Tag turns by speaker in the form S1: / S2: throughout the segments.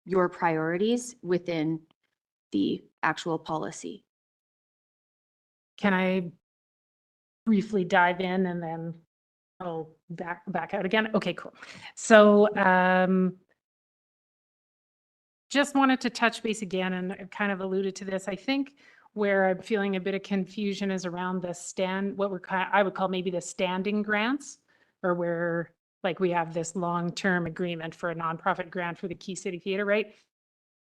S1: your priorities within the actual policy.
S2: Can I briefly dive in and then I'll back out again? Okay, cool. So just wanted to touch base again, and I kind of alluded to this. I think where I'm feeling a bit of confusion is around the what I would call maybe the standing grants, or where like we have this long-term agreement for a nonprofit grant for the Key City Theatre, right?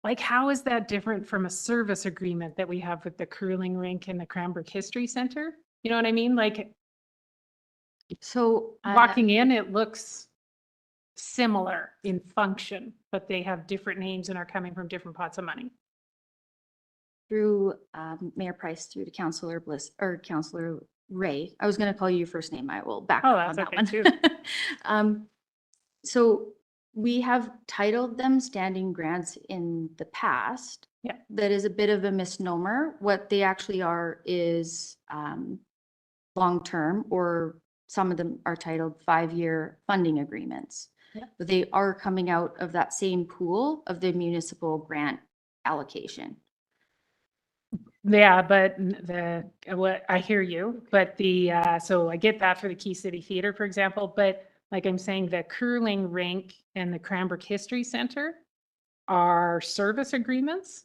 S2: Like, how is that different from a service agreement that we have with the curling rink and the Cranbrook History Center? You know what I mean? Like,
S1: So
S2: walking in, it looks similar in function, but they have different names and are coming from different pots of money.
S1: through Mayor Price, through to Councillor Bliss or Councillor Ray. I was going to call you your first name. I will back
S2: Oh,
S1: up on
S2: that's
S1: that
S2: okay
S1: one.
S2: too.
S1: So we have titled them standing grants in the past.
S2: Yeah.
S1: That is a bit of a misnomer. What they actually are is long-term, or some of them are titled 5-year funding agreements.
S2: Yeah.
S1: But they are coming out of that same pool of the municipal grant allocation.
S2: Yeah, but what I hear you, but so I get that for the Key City Theatre, for example, but like I'm saying, the curling rink and the Cranbrook History Center are service agreements,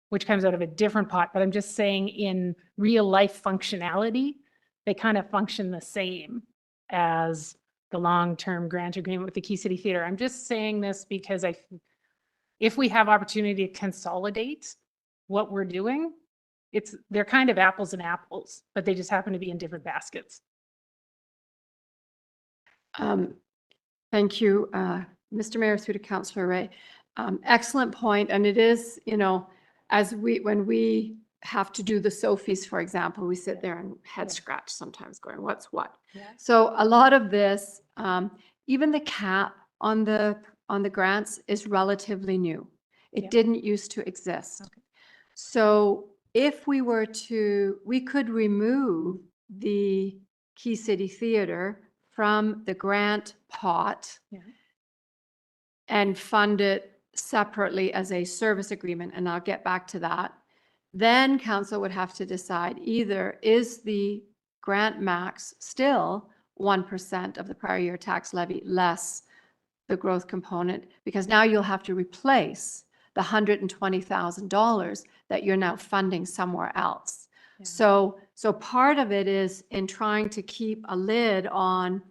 S2: which comes out of a different pot, but I'm just saying in real life functionality, they kind of function the same as the long-term grant agreement with the Key City Theatre. I'm just saying this because if we have opportunity to consolidate what we're doing, they're kind of apples and apples, but they just happen to be in different baskets.
S3: Thank you, Mr. Mayor, through to Councillor Ray. Excellent point, and it is, when we have to do the Sophies, for example, we sit there and head scratch sometimes going, what's what?
S2: Yeah.
S3: So a lot of this, even the cap on the grants is relatively new. It
S2: Yeah.
S3: didn't used to exist.
S2: Okay.
S3: So if we could remove the Key City Theatre from the grant pot.
S2: Yeah.
S3: And fund it separately as a service agreement, and I'll get back to that. Then council would have to decide either is the grant max still 1% of the prior year tax levy less the growth component, because now you'll have to replace the $120,000 that you're now funding somewhere else.
S2: Yeah.
S3: So part of it is in trying to keep a lid on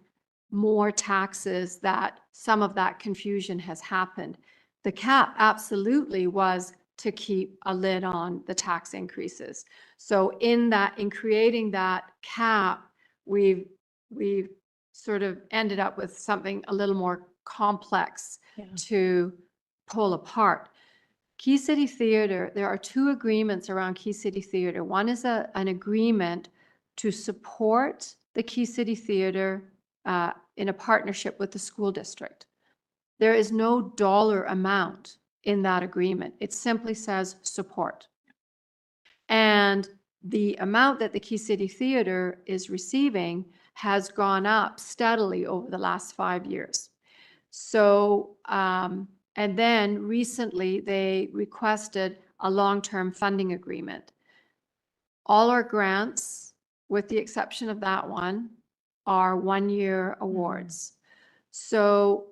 S3: more taxes, that some of that confusion has happened. The cap absolutely was to keep a lid on the tax increases. So in creating that cap, we've sort of ended up with something a little more complex to pull apart. Key City Theatre, there are 2 agreements around Key City Theatre. One is an agreement to support the Key City Theatre in a partnership with the school district. There is no dollar amount in that agreement. It simply says support. And the amount that the Key City Theatre is receiving has gone up steadily over the last 5 years. So, and then recently they requested a long-term funding agreement. All our grants, with the exception of that one, are 1-year awards. So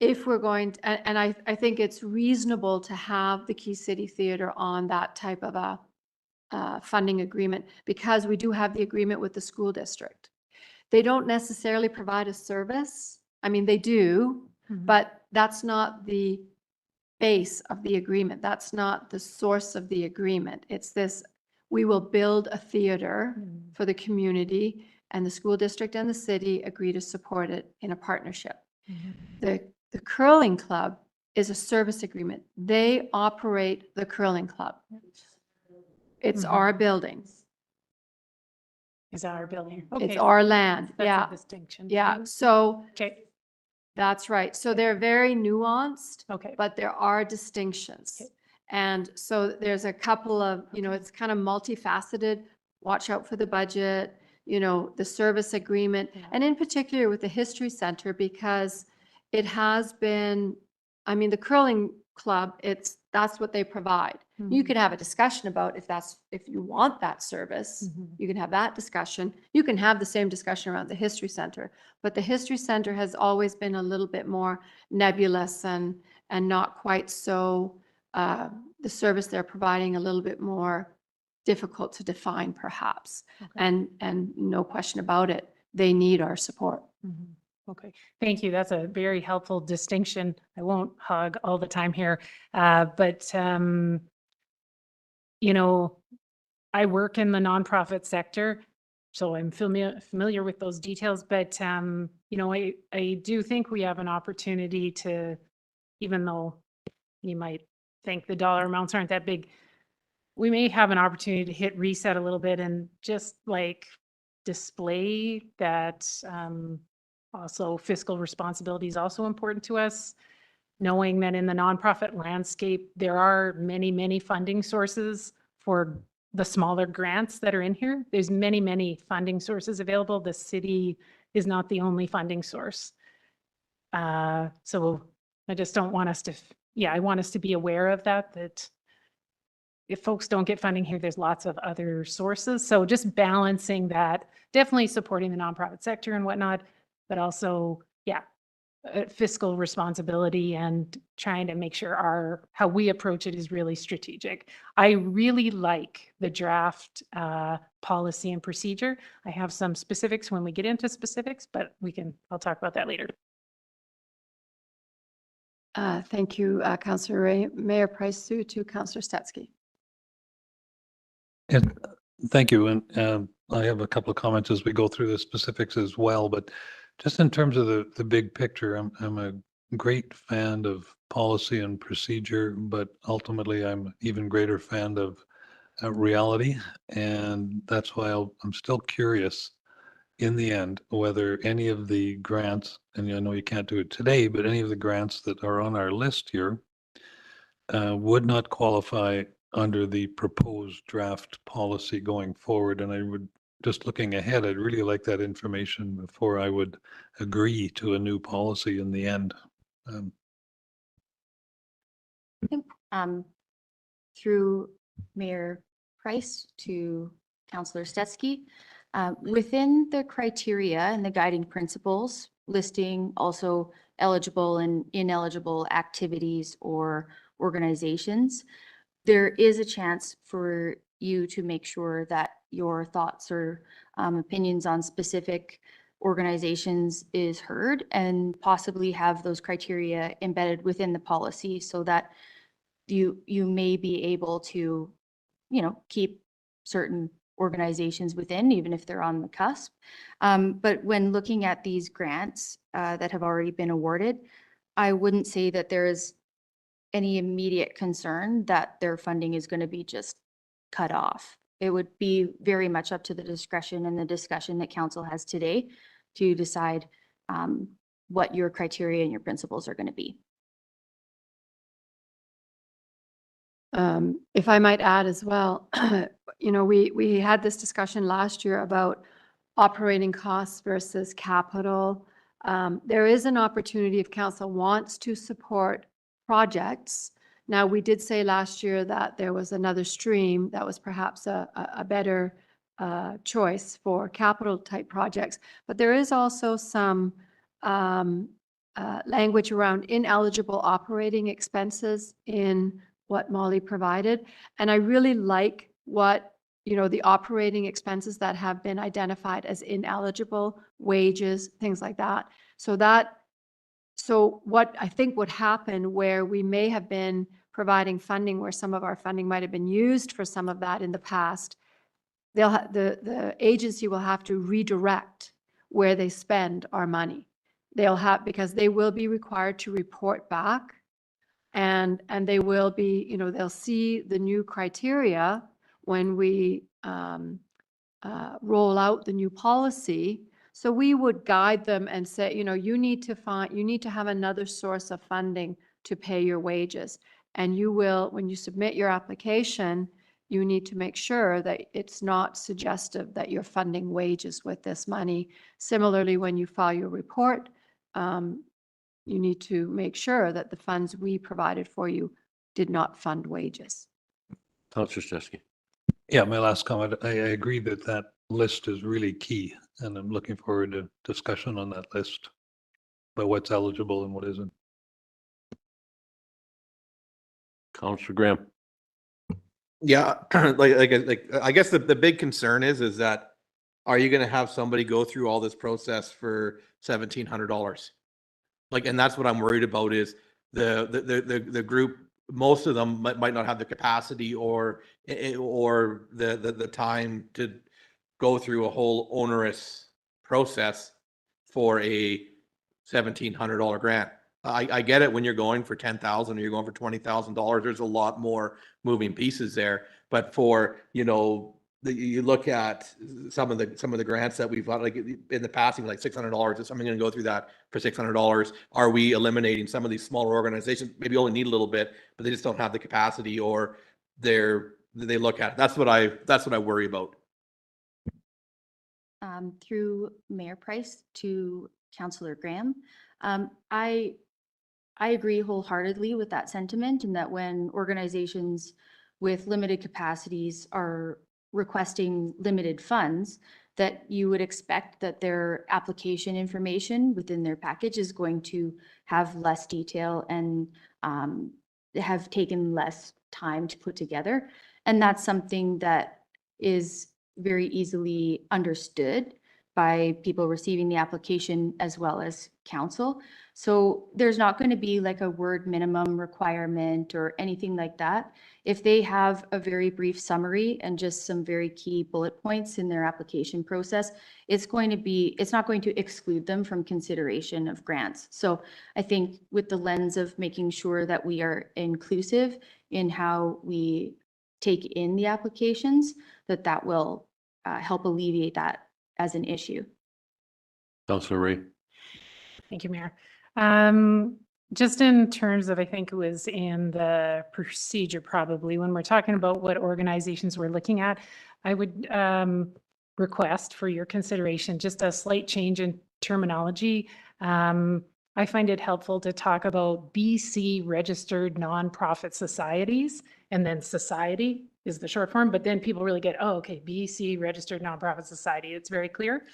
S3: if we're going to, and I think it's reasonable to have the Key City Theatre on that type of a funding agreement, because we do have the agreement with the school district. They don't necessarily provide a service. I mean, they do, but that's not the base of the agreement. That's not the source of the agreement. It's this, we will build a theater for the community, and the school district and the city agree to support it in a partnership. The curling club is a service agreement. They operate the curling club. It's our buildings.
S2: Is our building.
S3: It's our land.
S2: That's
S3: Yeah.
S2: a distinction.
S3: Yeah. So
S2: Okay.
S3: that's right. So they're very nuanced,
S2: Okay.
S3: but there are distinctions.
S2: Okay.
S3: And so there's a couple of, it's kind of multifaceted. Watch out for the budget, the service agreement,
S2: Yeah.
S3: and in particular with the History Center, because it has been I mean, the curling club, that's what they provide. You
S2: Mhm.
S3: could have a discussion about if you want that service,
S2: Mhm.
S3: you can have that discussion. You can have the same discussion around the History Center, but the History Center has always been a little bit more nebulous and not quite so, the service they're providing a little bit more difficult to define perhaps.
S2: Okay.
S3: And no question about it, they need our support.
S2: Mhm. Okay, thank you. That's a very helpful distinction. I won't hog all the time here, but you know, I work in the nonprofit sector, so I'm familiar with those details. But you know, I do think we have an opportunity to, even though you might think the dollar amounts aren't that big, we may have an opportunity to hit reset a little bit and just like display that also fiscal responsibility is also important to us, knowing that in the nonprofit landscape, there are many, many funding sources for the smaller grants that are in here. There's many, many funding sources available. The city is not the only funding source. So I just don't want us to, I want us to be aware of that if folks don't get funding here, there's lots of other sources. So just balancing that, definitely supporting the nonprofit sector and whatnot, but also, fiscal responsibility and trying to make sure how we approach it is really strategic. I really like the draft policy and procedure. I have some specifics when we get into specifics, but I'll talk about that later.
S3: Thank you, Councillor Ray. Mayor Price-Sue to Councillor Stetsky.
S4: And thank you. And I have a couple of comments as we go through the specifics as well. But just in terms of the big picture, I'm a great fan of policy and procedure, but ultimately I'm an even greater fan of reality. And that's why I'm still curious in the end whether any of the grants, and I know you can't do it today, but any of the grants that are on our list here would not qualify under the proposed draft policy going forward. And I would, just looking ahead, I'd really like that information before I would agree to a new policy in the end.
S1: Through Mayor Price to Councillor Stetsky, within the criteria and the guiding principles listing also eligible and ineligible activities or organizations, there is a chance for you to make sure that your thoughts or opinions on specific organizations is heard and possibly have those criteria embedded within the policy so that you may be able to, keep certain organizations within, even if they're on the cusp. But when looking at these grants that have already been awarded, I wouldn't say that there is any immediate concern that their funding is going to be just cut off. It would be very much up to the discretion and the discussion that council has today to decide what your criteria and your principles are going to be.
S3: If I might add as well, we had this discussion last year about operating costs versus capital. There is an opportunity if council wants to support projects. Now, we did say last year that there was another stream that was perhaps a better choice for capital type projects, but there is also some language around ineligible operating expenses in what Molly provided. And I really like what, the operating expenses that have been identified as ineligible, wages, things like that. So what I think would happen where we may have been providing funding where some of our funding might have been used for some of that in the past, the agency will have to redirect where they spend our money. Because they will be required to report back and they will be, they'll see the new criteria when we roll out the new policy. So we would guide them and say, you need to have another source of funding to pay your wages. And you will, when you submit your application, you need to make sure that it's not suggestive that you're funding wages with this money. Similarly, when you file your report, you need to make sure that the funds we provided for you did not fund wages.
S5: Councillor Steske.
S4: Yeah, my last comment, I agree that that list is really key, and I'm looking forward to discussion on that list, about what's eligible and what isn't.
S5: Councillor Graham.
S6: Yeah, I guess the big concern is that are you going to have somebody go through all this process for $1,700? Like, and that's what I'm worried about is the group. Most of them might not have the capacity or the time to go through a whole onerous process for a $1,700 grant. I get it when you're going for 10,000 or you're going for $20,000. There's a lot more moving pieces there. But for, you know, you look at some of the grants that we've got, like in the past, like $600. Is something going to go through that for $600? Are we eliminating some of these smaller organizations? Maybe only need a little bit, but they just don't have the capacity, or they look at it. That's what I worry about.
S1: Through Mayor Price to Councillor Graham, I agree wholeheartedly with that sentiment, and that when organizations with limited capacities are requesting limited funds, that you would expect that their application information within their package is going to have less detail and have taken less time to put together. And that's something that is very easily understood by people receiving the application as well as council. So there's not going to be like a word minimum requirement or anything like that. If they have a very brief summary and just some very key bullet points in their application process, it's not going to exclude them from consideration of grants. So I think with the lens of making sure that we are inclusive in how we take in the applications, that will help alleviate that as an issue.
S5: Councillor Ray.
S2: Thank you, Mayor. Just in terms of, I think it was in the procedure probably, when we're talking about what organizations we're looking at, I would request for your consideration just a slight change in terminology. I find it helpful to talk about BC registered nonprofit societies, and then society is the short form, but then people really get, oh, okay, BC registered nonprofit society. It's very clear.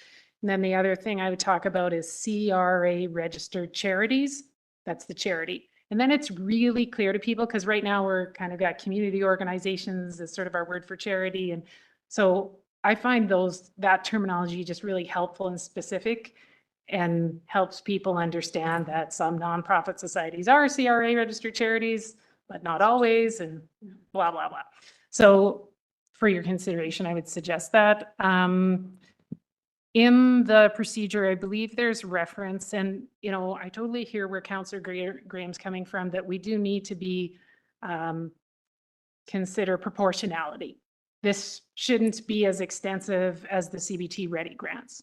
S2: And then the other thing I would talk about is CRA registered charities. That's the charity. And then it's really clear to people, because right now we're kind of got community organizations as sort of our word for charity. And so I find that terminology just really helpful and specific, and helps people understand that some nonprofit societies are CRA registered charities, but not always, and blah, blah, blah. So for your consideration, I would suggest that. In the procedure, I believe there's reference, and I totally hear where Councillor Graham's coming from, that we do need to be consider proportionality. This shouldn't be as extensive as the CBT Ready grants.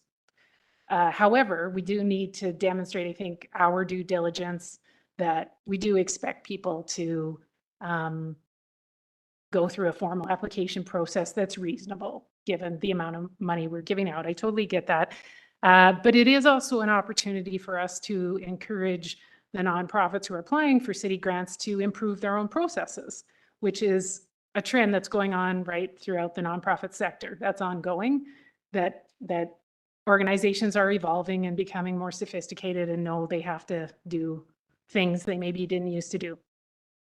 S2: However, we do need to demonstrate, I think, our due diligence, that we do expect people to go through a formal application process that's reasonable, given the amount of money we're giving out. I totally get that. But it is also an opportunity for us to encourage the nonprofits who are applying for city grants to improve their own processes, which is a trend that's going on right throughout the nonprofit sector. That's ongoing, that organizations are evolving and becoming more sophisticated and know they have to do things they maybe didn't used to do.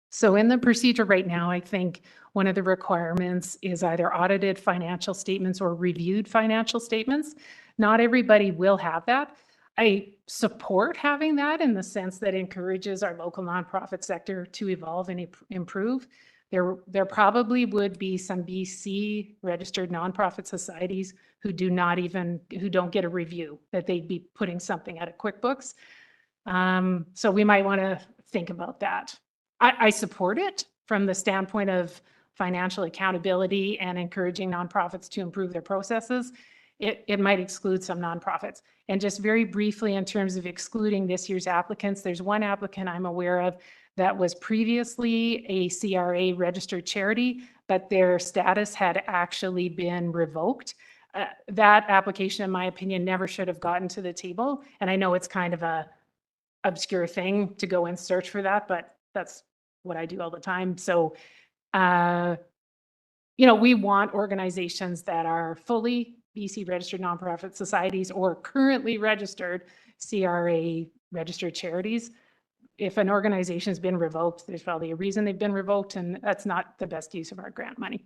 S2: So in the procedure right now, I think one of the requirements is either audited financial statements or reviewed financial statements. Not everybody will have that. I support having that in the sense that encourages our local nonprofit sector to evolve and improve. There probably would be some BC registered nonprofit societies who don't get a review, that they'd be putting something out of QuickBooks. So we might want to think about that. I support it from the standpoint of financial accountability and encouraging nonprofits to improve their processes. It might exclude some nonprofits. And just very briefly, in terms of excluding this year's applicants, there's one applicant I'm aware of that was previously a CRA registered charity, but their status had actually been revoked. That application, in my opinion, never should have gotten to the table. And I know it's kind of a obscure thing to go and search for that, but that's what I do all the time. So, we want organizations that are fully BC registered nonprofit societies or currently registered CRA registered charities. If an organization has been revoked, there's probably a reason they've been revoked, and that's not the best use of our grant money.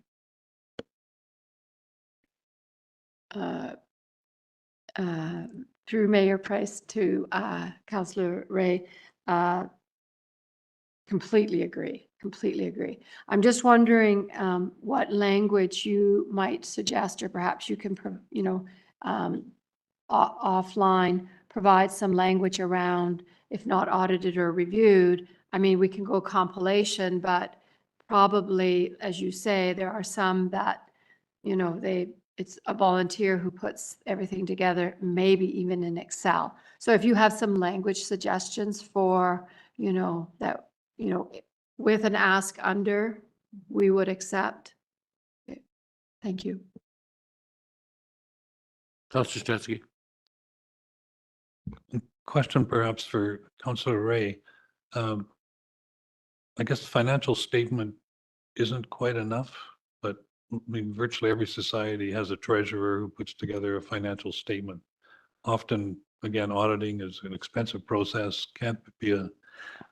S3: Through Mayor Price to Councillor Ray, completely agree. Completely agree. I'm just wondering what language you might suggest, or perhaps you can, offline provide some language around, if not audited or reviewed. I mean, we can go compilation, but probably, as you say, there are some that, it's a volunteer who puts everything together, maybe even in Excel. So if you have some language suggestions for, that, with an ask under, we would accept. Okay. Thank you.
S5: Councillor Stetsky.
S4: Question perhaps for Councillor Ray. I guess the financial statement isn't quite enough, but I mean, virtually every society has a treasurer who puts together a financial statement. Often, again, auditing is an expensive process, can't be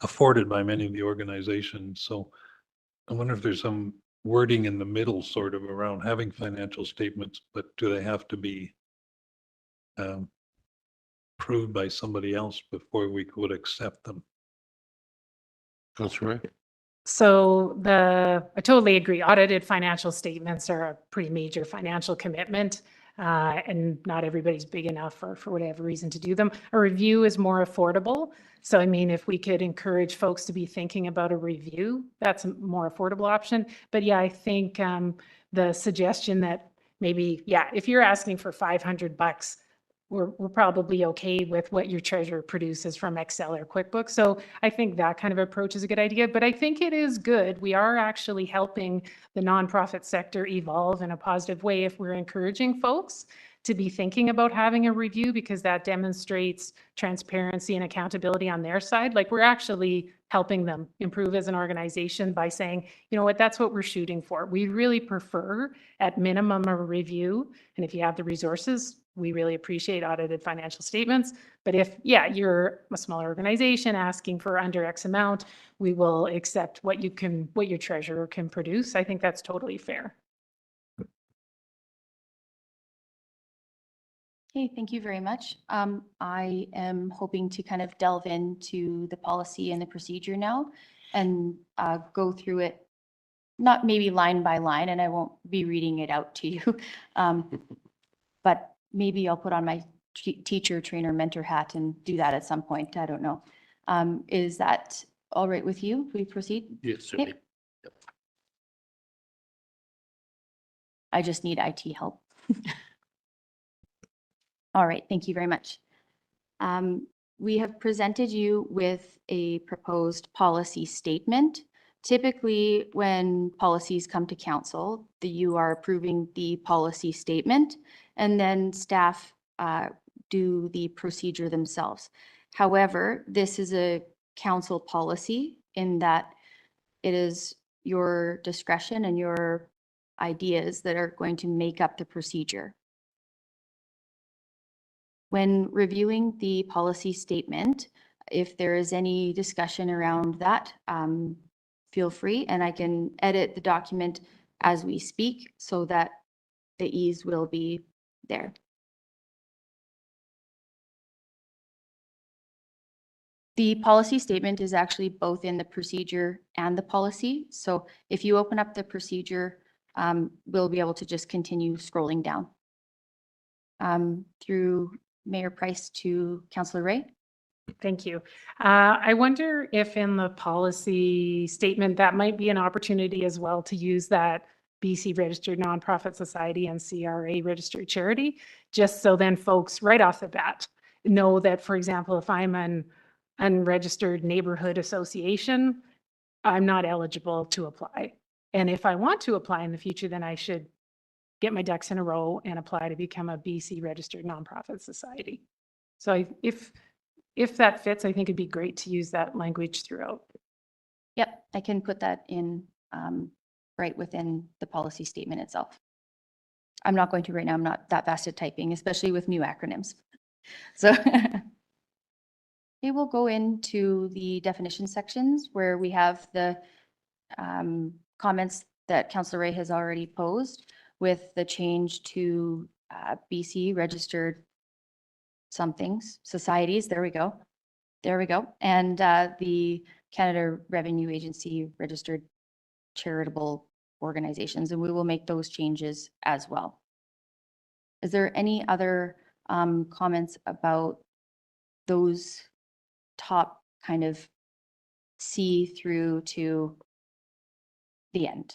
S4: afforded by many of the organizations. So I wonder if there's some wording in the middle sort of around having financial statements, but do they have to be approved by somebody else before we could accept them?
S5: Councillor Ray.
S2: So I totally agree. Audited financial statements are a pretty major financial commitment, and not everybody's big enough or for whatever reason to do them. A review is more affordable. So, I mean, if we could encourage folks to be thinking about a review, that's a more affordable option. But yeah, I think the suggestion that maybe, if you're asking for $500, we're probably okay with what your treasurer produces from Excel or QuickBooks. So I think that kind of approach is a good idea, but I think it is good. We are actually helping the nonprofit sector evolve in a positive way if we're encouraging folks to be thinking about having a review, because that demonstrates transparency and accountability on their side. Like, we're actually helping them improve as an organization by saying, you know what, that's what we're shooting for. We really prefer at minimum a review. And if you have the resources, we really appreciate audited financial statements. But if, you're a smaller organization asking for under X amount, we will accept what your treasurer can produce. I think that's totally fair.
S1: Okay, thank you very much. I am hoping to kind of delve into the policy and the procedure now and go through it, not maybe line by line, and I won't be reading it out to you. But maybe I'll put on my teacher, trainer, mentor hat and do that at some point. I don't know. Is that all right with you? We proceed?
S5: Yes, certainly.
S1: Yep. I just need IT help. All right, thank you very much. We have presented you with a proposed policy statement. Typically, when policies come to council, you are approving the policy statement, and then staff do the procedure themselves. However, this is a council policy in that it is your discretion and your ideas that are going to make up the procedure. When reviewing the policy statement, if there is any discussion around that, feel free, and I can edit the document as we speak so that the ease will be there. The policy statement is actually both in the procedure and the policy. So if you open up the procedure, we'll be able to just continue scrolling down. Through Mayor Price to Councillor Ray.
S2: Thank you. I wonder if in the policy statement, that might be an opportunity as well to use that BC registered nonprofit society and CRA registered charity, just so then folks right off the bat know that, for example, if I'm an unregistered neighborhood association, I'm not eligible to apply. And if I want to apply in the future, then I should get my ducks in a row and apply to become a BC registered nonprofit society. So if if that fits, I think it'd be great to use that language throughout.
S1: Yep, I can put that in right within the policy statement itself. I'm not going to right now. I'm not that fast at typing, especially with new acronyms. So it will go into the definition sections where we have the comments that Councillor Ray has already posed with the change to BC registered somethings, societies. There we go. There we go. And the Canada Revenue Agency registered charitable organizations, and we will make those changes as well. Is there any other comments about those top kind of C through to the end?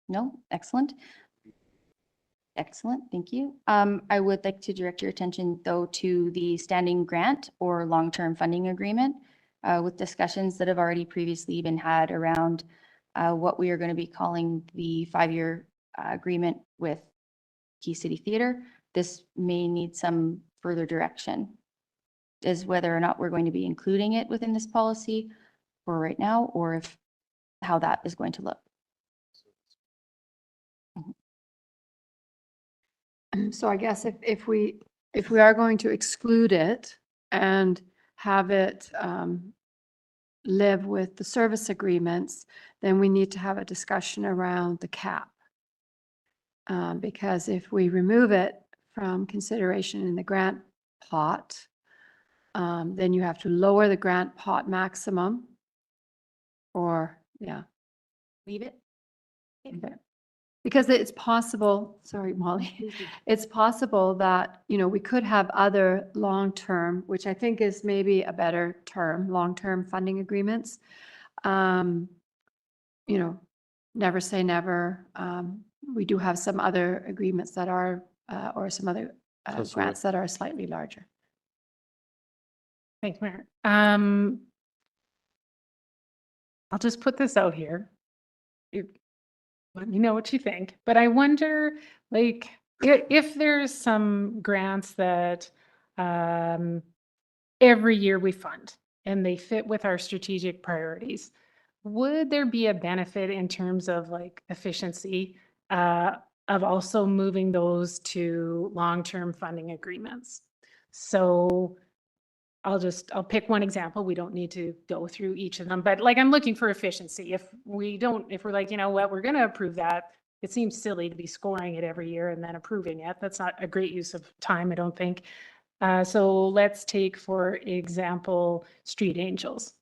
S1: No? Excellent. Excellent, thank you. I would like to direct your attention though to the standing grant or long-term funding agreement with discussions that have already previously been had around what we are going to be calling the 5-year agreement with Key City Theatre. This may need some further direction is whether or not we're going to be including it within this policy for right now, or if how that is going to look.
S3: So I guess if we are going to exclude it and have it live with the service agreements, then we need to have a discussion around the cap. Because if we remove it from consideration in the grant pot, then you have to lower the grant pot maximum or, yeah.
S1: Leave it?
S3: Okay. Because it's possible, sorry, Molly, it's possible that, you know, we could have other long-term, which I think is maybe a better term, long-term funding agreements. You know, never say never. We do have some other agreements that are, or some other
S5: Councillor
S3: grants that are slightly larger.
S2: Thanks, Mayor. I'll just put this out here. Let me know what you think, but I wonder, like, if there's some grants that every year we fund and they fit with our strategic priorities, would there be a benefit in terms of like efficiency of also moving those to long-term funding agreements? So I'll pick one example. We don't need to go through each of them, but like I'm looking for efficiency. If we're like, you know what, we're going to approve that. It seems silly to be scoring it every year and then approving it. That's not a great use of time, I don't think. So let's take, for example, Street Angels.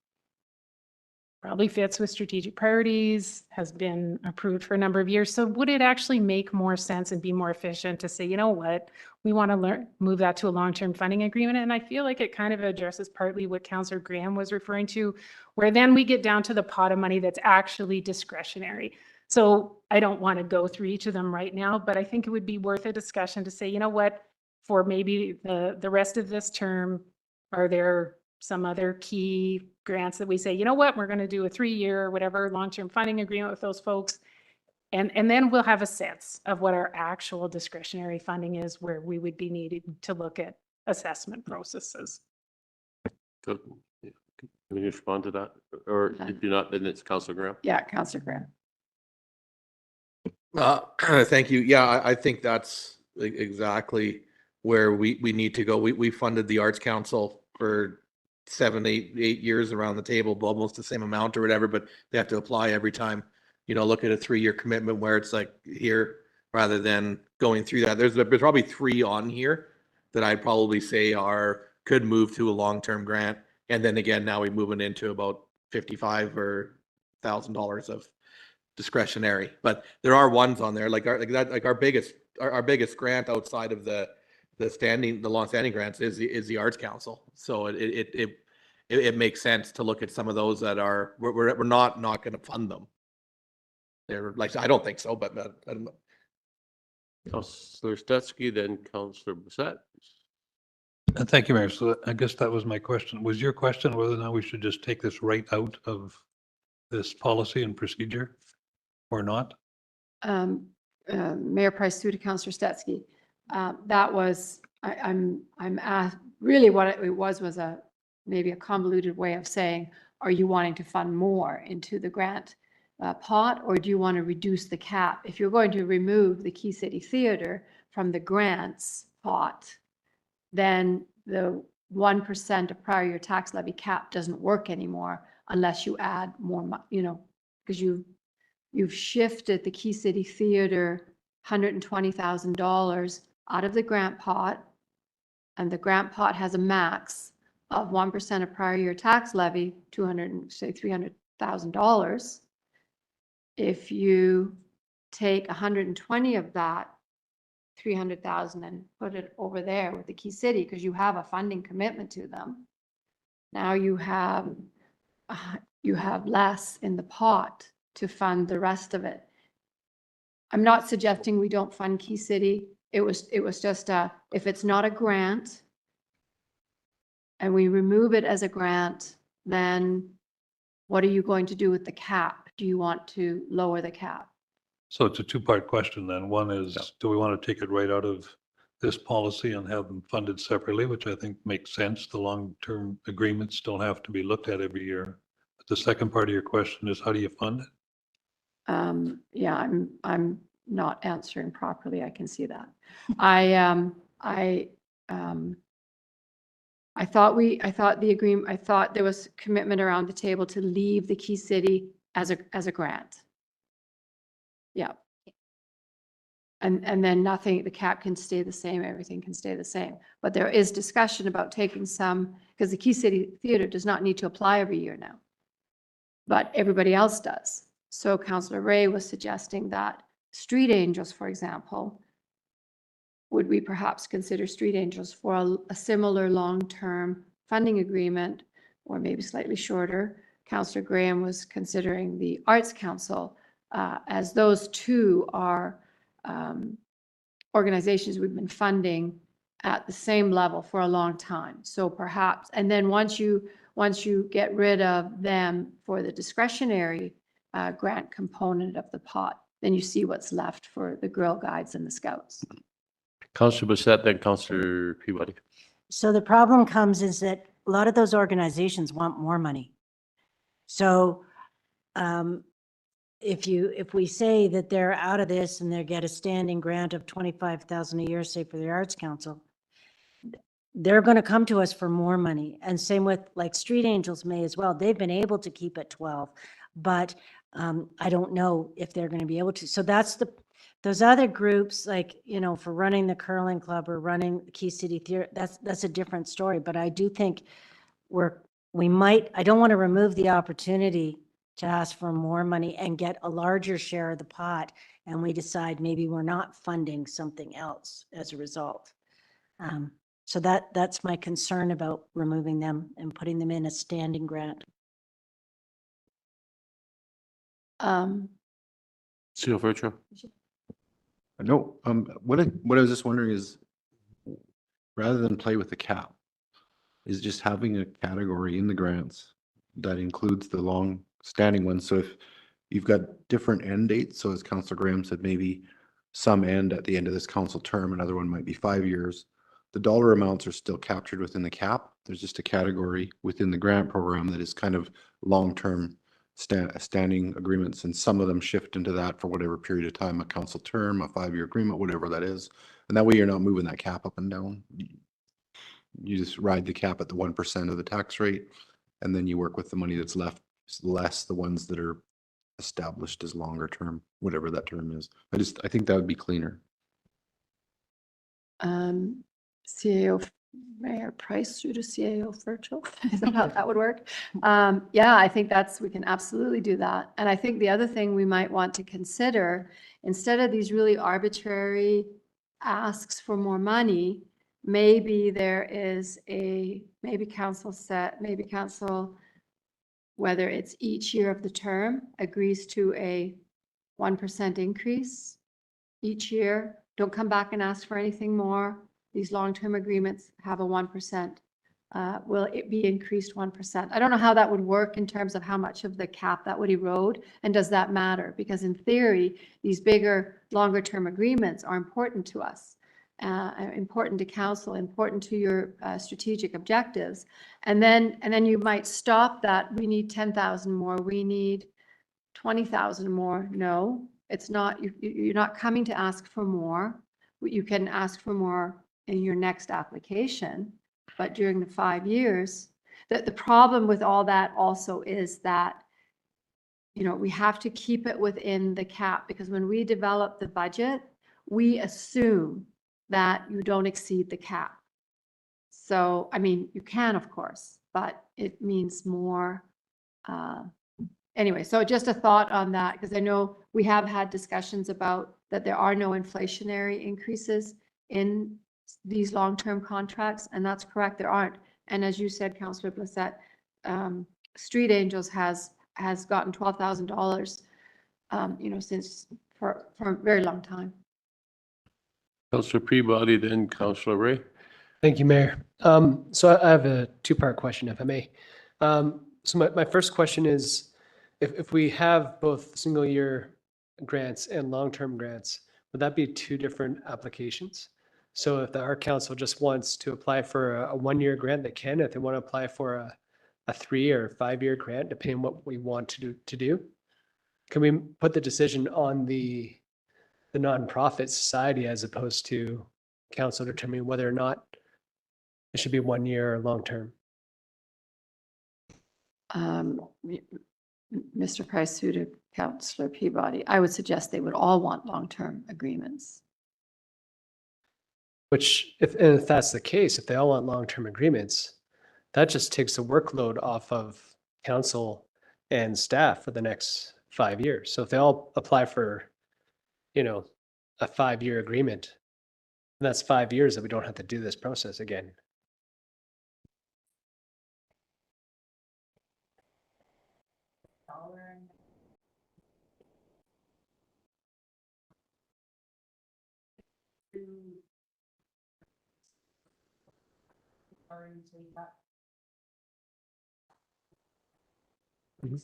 S2: Probably fits with strategic priorities, has been approved for a number of years. So would it actually make more sense and be more efficient to say, you know what, we want to move that to a long-term funding agreement? And I feel like it kind of addresses partly what Councillor Graham was referring to, where then we get down to the pot of money that's actually discretionary. So I don't want to go through each of them right now, but I think it would be worth a discussion to say, you know what, for maybe the rest of this term, are there some other key grants that we say, you know what, we're going to do a 3-year or whatever long-term funding agreement with those folks. And then we'll have a sense of what our actual discretionary funding is, where we would be needing to look at assessment processes.
S5: Good. Can you respond to that? Or if you're not, then it's Councillor Graham.
S3: Yeah, Councillor Graham.
S6: Thank you. Yeah, I think that's exactly where we need to go. We funded the Arts Council for 7, 8 years around the table, almost the same amount or whatever, but they have to apply every time. You know, look at a 3-year commitment where it's like here rather than going through that. There's probably 3 on here that I'd probably say could move to a long-term grant. And then again, now we're moving into about $55,000 or $1,000 of discretionary. But there are ones on there like our biggest grant outside of the long-standing grants is the Arts Council. So it makes sense to look at some of those that are we're not going to fund them. They're like, I don't think so, but I don't know.
S5: Councillor Stetsky, then Councillor Bissett.
S4: Thank you, Mayor. So I guess that was my question. Was your question whether or not we should just take this right out of this policy and procedure or not?
S3: Mayor Price through to Councillor Stetsky. That was, I'm asked, really what it was maybe a convoluted way of saying, are you wanting to fund more into the grant pot, or do you want to reduce the cap? If you're going to remove the Key City Theatre from the grants pot, then the 1% of prior year tax levy cap doesn't work anymore unless you add more, because you've shifted the Key City Theatre $120,000 out of the grant pot, and the grant pot has a max of 1% of prior year tax levy, $300,000. If you take 120 of that 300,000 and put it over there with the Key City, because you have a funding commitment to them, now you have less in the pot to fund the rest of it. I'm not suggesting we don't fund Key City. It was just if it's not a grant and we remove it as a grant, then what are you going to do with the cap? Do you want to lower the cap?
S4: So it's a two-part question then. One is, do we want to take it right out of this policy and have them funded separately, which I think makes sense. The long-term agreements still have to be looked at every year. But the second part of your question is, how do you fund it?
S3: Yeah, I'm not answering properly. I can see that. I thought there was commitment around the table to leave the Key City as a grant. Yeah. And then nothing, the cap can stay the same, everything can stay the same. But there is discussion about taking some, because the Key City Theatre does not need to apply every year now, but everybody else does. So Councillor Ray was suggesting that Street Angels, for example, would we perhaps consider Street Angels for a similar long-term funding agreement, or maybe slightly shorter? Councillor Graham was considering the Arts Council, as those two are organizations we've been funding at the same level for a long time. So perhaps, and then once you get rid of them for the discretionary grant component of the pot, then you see what's left for the Girl Guides and the Scouts.
S5: Councillor Bissett, then Councillor Peabody.
S7: So the problem comes is that a lot of those organizations want more money. So if we say that they're out of this and they get a standing grant of 25,000 a year, say for the Arts Council, they're going to come to us for more money. And same with like Street Angels may as well. They've been able to keep it 12, but I don't know if they're going to be able to. So that's those other groups, like, you know, for running the curling club or running the Key City Theatre, that's a different story. But I do think I don't want to remove the opportunity to ask for more money and get a larger share of the pot, and we decide maybe we're not funding something else as a result. So that's my concern about removing them and putting them in a standing grant.
S5: CEO Virtual.
S8: No, what I was just wondering is, rather than play with the cap, is just having a category in the grants that includes the long standing ones. So if you've got different end dates, so as Councillor Graham said, maybe some end at the end of this council term, another one might be 5 years. The dollar amounts are still captured within the cap. There's just a category within the grant program that is kind of long-term standing agreements, and some of them shift into that for whatever period of time, a council term, a 5-year agreement, whatever that is. And that way you're not moving that cap up and down. You just ride the cap at the 1% of the tax rate, and then you work with the money that's left, less the ones that are established as longer term, whatever that term is. I think that would be cleaner.
S3: CAO Mayor Price through to CAO Virtual. Is that how that would work? Yeah, I think we can absolutely do that. And I think the other thing we might want to consider, instead of these really arbitrary asks for more money, maybe there is maybe council, whether it's each year of the term, agrees to a 1% increase each year. Don't come back and ask for anything more. These long-term agreements have a 1% will it be increased 1%? I don't know how that would work in terms of how much of the cap that would erode, and does that matter? Because in theory, these bigger, longer term agreements are important to us, important to council, important to your strategic objectives. And then you might stop that. We need 10,000 more. We need 20,000 more. No, it's not. You're not coming to ask for more. You can ask for more in your next application. But during the 5 years, the problem with all that also is that, you know, we have to keep it within the cap, because when we develop the budget, we assume that you don't exceed the cap. So, I mean, you can, of course, but it means more. Anyway, so just a thought on that, because I know we have had discussions about that there are no inflationary increases in these long-term contracts, and that's correct, there aren't. And as you said, Councillor Blissett, Street Angels has gotten $12,000, you know, since for a very long time.
S5: Councillor Peabody, then Councillor Ray.
S9: Thank you, Mayor. So I have a two-part question, if I may. So my first question is, if we have both single-year grants and long-term grants, would that be two different applications? So if the Art Council just wants to apply for a one-year grant, they can. If they want to apply for a 3 or 5 year grant, depending on what we want to do, can we put the decision on the nonprofit society as opposed to council determining whether or not it should be 1 year or long-term?
S3: Mr. Price suited Councillor Peabody. I would suggest they would all want long-term agreements.
S9: Which, if that's the case, if they all want long-term agreements, that just takes the workload off of council and staff for the next 5 years. So if they all apply for, you know, a 5-year agreement, that's 5 years that we don't have to do this process again. Mhm.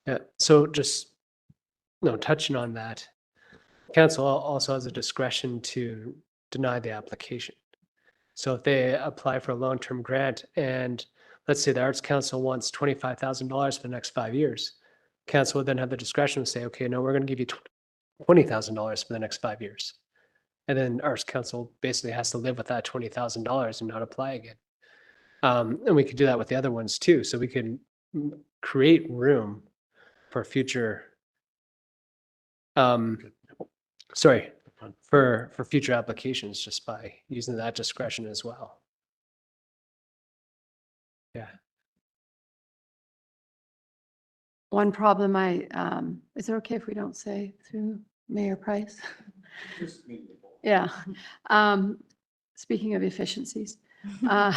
S9: Yeah, so just, touching on that, council also has a discretion to deny the application. So if they apply for a long-term grant and let's say the Arts Council wants $25,000 for the next 5 years, council would then have the discretion to say, okay, no, we're going to give you $20,000 for the next 5 years. And then Arts Council basically has to live with that $20,000 and not apply again. And we could do that with the other ones too. So we can create room for future, for future applications just by using that discretion as well. Yeah.
S3: One problem is it okay if we don't say through Mayor Price? Yeah. Speaking of efficiencies, what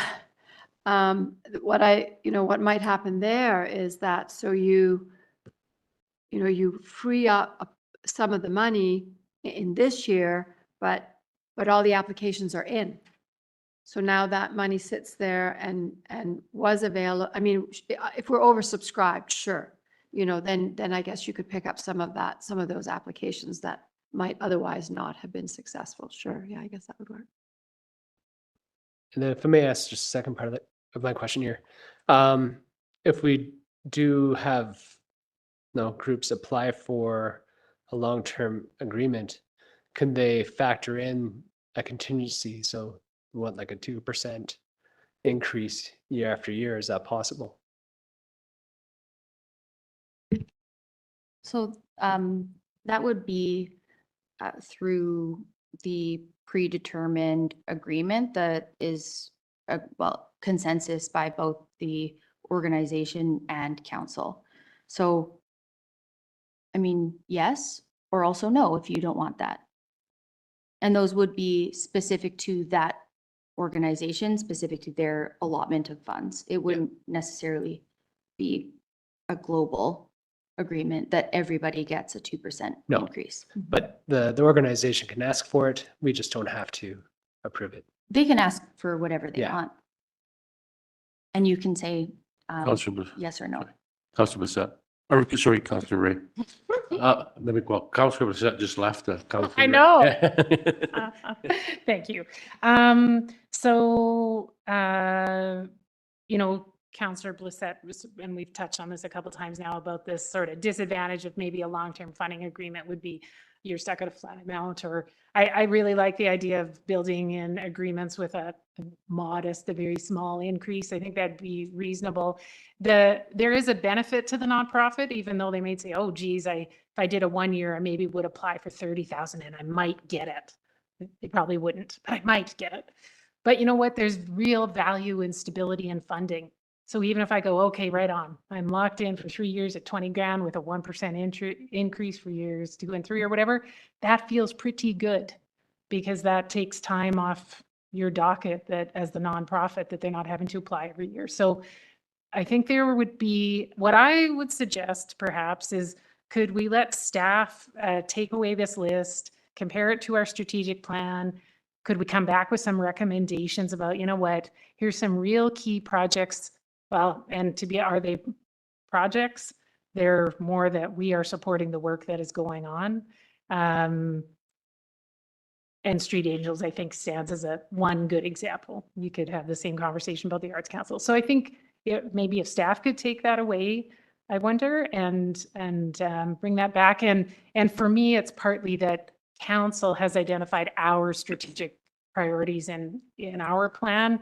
S3: might happen there is that, so you free up some of the money in this year, but all the applications are in. So now that money sits there and was available. I mean, if we're oversubscribed, sure, then I guess you could pick up some of those applications that might otherwise not have been successful. Sure. Yeah, I guess that would work.
S9: And then if I may ask just a second part of my question here. If we do have groups apply for a long-term agreement, can they factor in a contingency? So what, like a 2% increase year after year? Is that possible?
S1: So that would be through the predetermined agreement that is, consensus by both the organization and council. So, I mean, yes, or also no, if you don't want that. And those would be specific to that organization, specific to their allotment of funds. It wouldn't necessarily be a global agreement that everybody gets a 2%
S9: No.
S1: increase.
S9: But the organization can ask for it. We just don't have to approve it.
S1: They can ask for whatever they
S9: Yeah.
S1: want. And you can say
S5: Councillor,
S1: yes or no.
S5: Councillor Bissett, or sorry, Councillor Ray. Let me go. Councillor Bissett just left. Councillor
S2: I
S5: Ray.
S2: know. Thank you. You know, Councillor Blissett, and we've touched on this a couple times now about this sort of disadvantage of maybe a long-term funding agreement would be you're stuck at a flat amount, or I really like the idea of building in agreements with a modest, a very small increase. I think that'd be reasonable. There is a benefit to the nonprofit, even though they may say, oh geez, if I did a 1 year, I maybe would apply for 30,000 and I might get it. They probably wouldn't, but I might get it. But you know what? There's real value in stability and funding. So even if I go, okay, right on, I'm locked in for 3 years at 20 grand with a 1% increase for years 2 and 3 or whatever, that feels pretty good because that takes time off your docket that as the nonprofit that they're not having to apply every year. So I think there would be, what I would suggest perhaps is, could we let staff take away this list, compare it to our strategic plan? Could we come back with some recommendations about, you know what, here's some real key projects. Well, and are they projects? They're more that we are supporting the work that is going on. And Street Angels, I think, stands as one good example. You could have the same conversation about the Arts Council. So I think maybe if staff could take that away, I wonder, and bring that back. And for me, it's partly that council has identified our strategic priorities in our plan.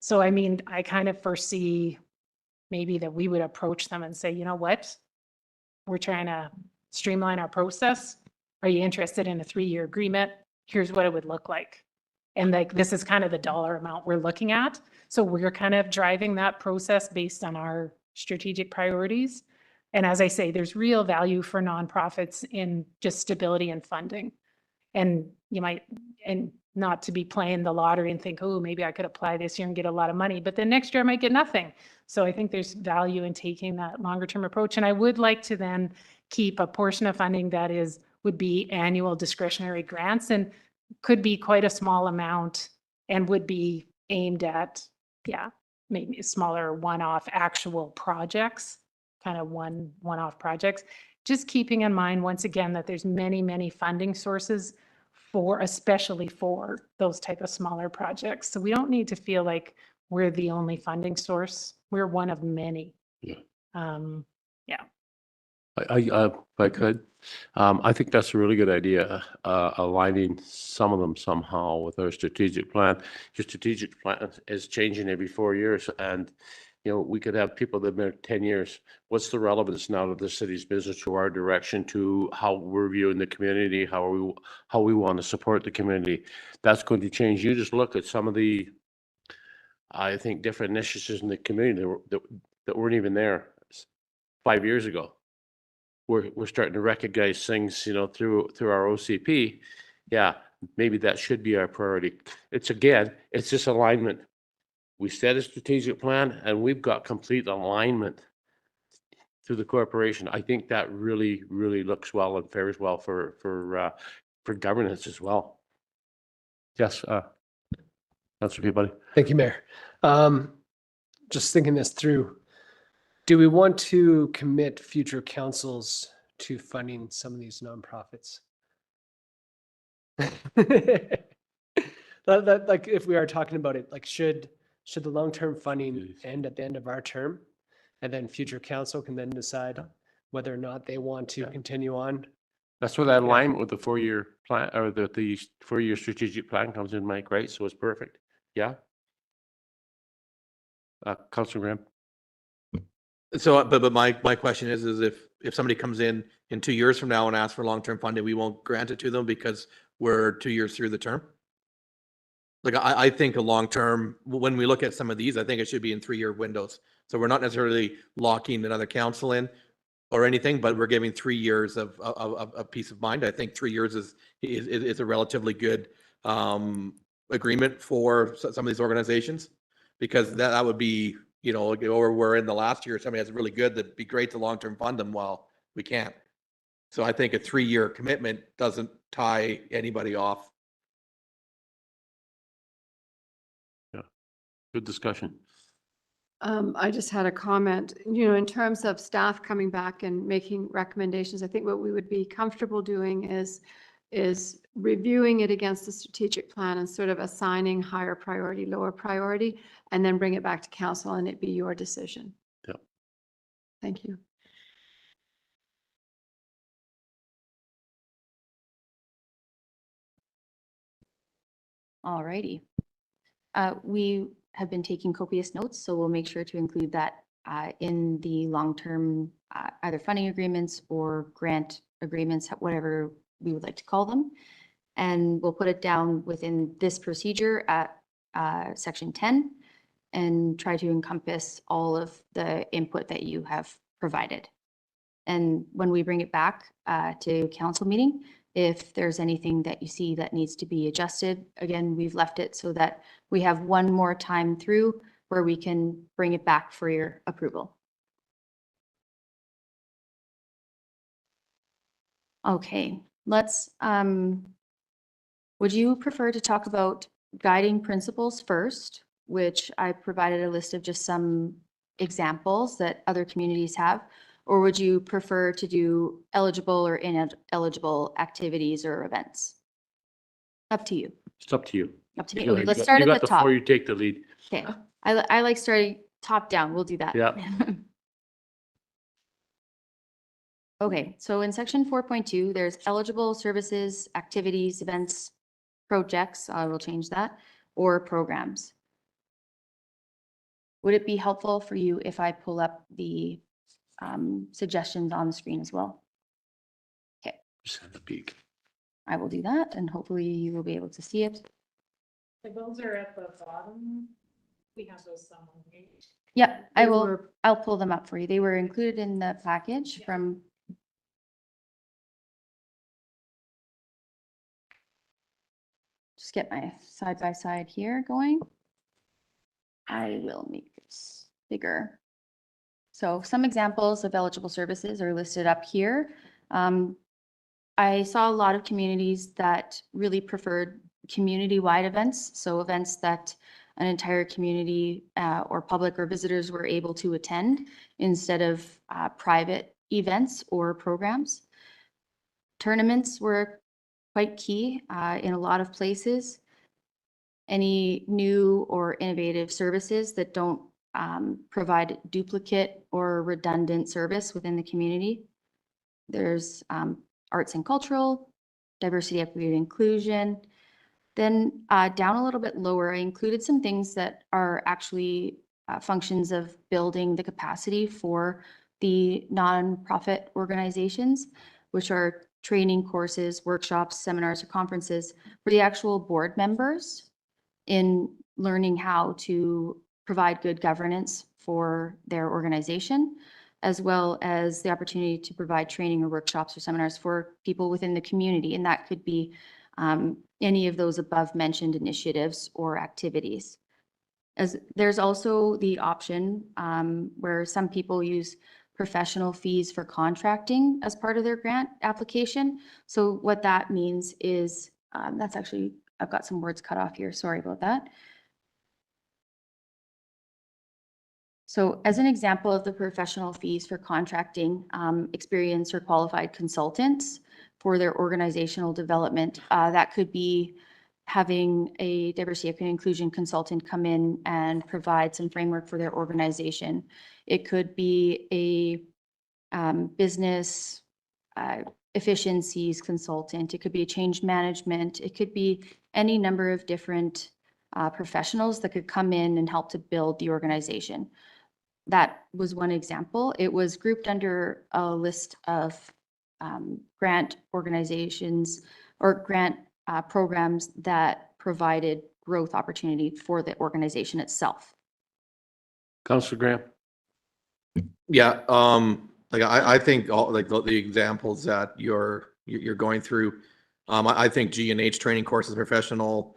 S2: So, I mean, I kind of foresee maybe that we would approach them and say, you know what, we're trying to streamline our process. Are you interested in a 3-year agreement? Here's what it would look like. And like, this is kind of the dollar amount we're looking at. So we're kind of driving that process based on our strategic priorities. And as I say, there's real value for nonprofits in just stability and funding. And you might, and not to be playing the lottery and think, oh, maybe I could apply this year and get a lot of money, but then next year I might get nothing. So I think there's value in taking that longer term approach. And I would like to then keep a portion of funding that would be annual discretionary grants and could be quite a small amount and would be aimed at, maybe smaller one-off actual projects, kind of one-off projects. Just keeping in mind, once again, that there's many, many funding sources especially for those type of smaller projects. So we don't need to feel like we're the only funding source. We're one of many.
S5: Yeah.
S2: Yeah.
S5: If I could, I think that's a really good idea, aligning some of them somehow with our strategic plan. Your strategic plan is changing every 4 years, and you know, we could have people that have been 10 years. What's the relevance now to the city's business, to our direction, to how we're viewing the community, how we want to support the community? That's going to change. You just look at some of the, I think, different initiatives in the community that weren't even there 5 years ago. We're starting to recognize things, you know, through our OCP. Yeah, maybe that should be our priority. It's just alignment. We set a strategic plan and we've got complete alignment through the corporation. I think that really, really looks well and fares well for governance as well. Yes, that's everybody.
S9: Thank you, Mayor. Just thinking this through, do we want to commit future councils to funding some of these nonprofits? Like if we are talking about it, like should the long-term funding end at the end of our term, and then future council can then decide whether or not they want to continue on?
S5: That's where that alignment with the 4-year plan, or the 4-year strategic plan comes in, Mike, right? So it's perfect. Yeah. Councilor Graham.
S6: So, but my question is if somebody comes in 2 years from now and asks for long-term funding, we won't grant it to them because we're 2 years through the term? Like, I think a long-term, when we look at some of these, I think it should be in 3-year windows. So we're not necessarily locking another council in. or anything, but we're giving 3 years of peace of mind. I think 3 years is a relatively good agreement for some of these organizations, because that would be, you know, or we're in the last year, somebody that's really good, that'd be great to long-term fund them while we can't. So I think a 3-year commitment doesn't tie anybody off.
S5: Good discussion.
S3: I just had a comment, you know, in terms of staff coming back and making recommendations, I think what we would be comfortable doing is reviewing it against the strategic plan and sort of assigning higher priority, lower priority, and then bring it back to council and it be your decision.
S5: Yep.
S3: Thank you.
S1: All righty. We have been taking copious notes, so we'll make sure to include that in the long-term either funding agreements or grant agreements, whatever we would like to call them. And we'll put it down within this procedure at section 10 and try to encompass all of the input that you have provided. And when we bring it back to council meeting, if there's anything that you see that needs to be adjusted, again, we've left it so that we have one more time through where we can bring it back for your approval. Okay, let's, would you prefer to talk about guiding principles first, which I provided a list of just some examples that other communities have? Or would you prefer to do eligible or ineligible activities or events? Up to you.
S5: It's up to you.
S1: Up to me.
S5: Go
S1: Okay,
S5: ahead.
S1: let's
S5: You got-
S1: start
S5: you
S1: at
S5: got
S1: the top.
S5: floor, you take the lead.
S1: Okay, I like starting top down. We'll do that.
S5: Yeah.
S1: Okay, so in section 4.2, there's eligible services, activities, events, projects, I will change that, or programs. Would it be helpful for you if I pull up the suggestions on the screen as well? Okay,
S5: Just have a peek.
S1: I will do that and hopefully you will be able to see it.
S2: The goals are at the bottom. We have those somewhere.
S1: Yep, I
S3: They
S1: will,
S3: were-
S1: I'll pull them up for you. They were included in the package
S2: Yeah.
S1: from. Just get my side by side here going. I will make this bigger. So some examples of eligible services are listed up here. I saw a lot of communities that really preferred community-wide events. So events that an entire community or public or visitors were able to attend instead of private events or programs. Tournaments were quite key in a lot of places. Any new or innovative services that don't provide duplicate or redundant service within the community. There's arts and cultural, diversity, equity, and inclusion. Then down a little bit lower, I included some things that are actually functions of building the capacity for the nonprofit organizations, which are training courses, workshops, seminars, or conferences for the actual board members in learning how to provide good governance for their organization, as well as the opportunity to provide training or workshops or seminars for people within the community. And that could be any of those above mentioned initiatives or activities. As there's also the option where some people use professional fees for contracting as part of their grant application. So what that means is, that's actually, I've got some words cut off here. Sorry about that. So as an example of the professional fees for contracting experienced or qualified consultants for their organizational development, that could be having a diversity, equity, and inclusion consultant come in and provide some framework for their organization. It could be a business efficiencies consultant. It could be a change management. It could be any number of different professionals that could come in and help to build the organization. That was one example. It was grouped under a list of grant organizations or grant programs that provided growth opportunity for the organization itself.
S5: Councillor Graham?
S6: Yeah, Like I think all like the examples that you're going through, I think G&H training courses, professional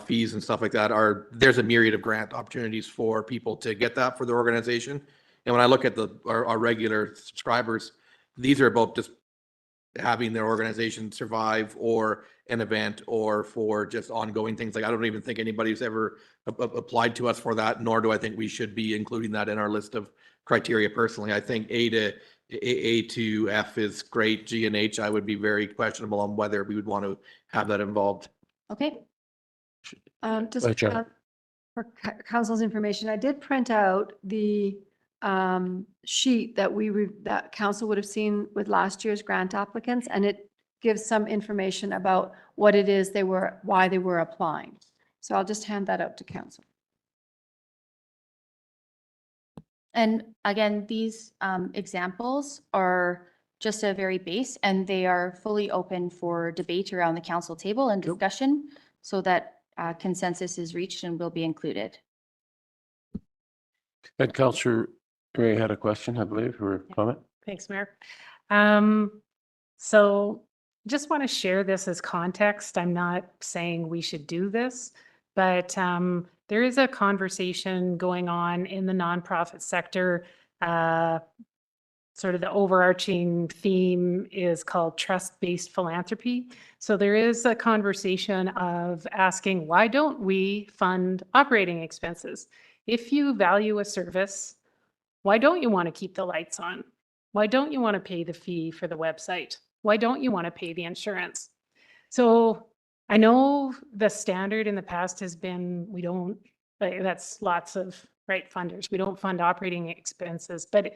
S6: fees and stuff like that there's a myriad of grant opportunities for people to get that for their organization. And when I look at our regular subscribers, these are about just having their organization survive or an event or for just ongoing things. Like I don't even think anybody's ever applied to us for that, nor do I think we should be including that in our list of criteria personally. I think A to F is great. G and H, I would be very questionable on whether we would want to have that involved.
S1: Okay,
S3: Just
S5: Right, Chair.
S3: for council's information, I did print out the sheet that that council would have seen with last year's grant applicants, and it gives some information about what it is why they were applying. So I'll just hand that out to council.
S1: and again, these examples are just a very base, and they are fully open for debate around the council table and discussion so that consensus is reached and will be included.
S5: And Councillor Ray had a question, I believe, or a comment?
S2: Thanks, Mayor. So just want to share this as context. I'm not saying we should do this, but there is a conversation going on in the nonprofit sector. Sort of the overarching theme is called trust-based philanthropy. So there is a conversation of asking, why don't we fund operating expenses? If you value a service, why don't you want to keep the lights on? Why don't you want to pay the fee for the website? Why don't you want to pay the insurance? So I know the standard in the past has been, we don't, that's lots of right funders. We don't fund operating expenses, but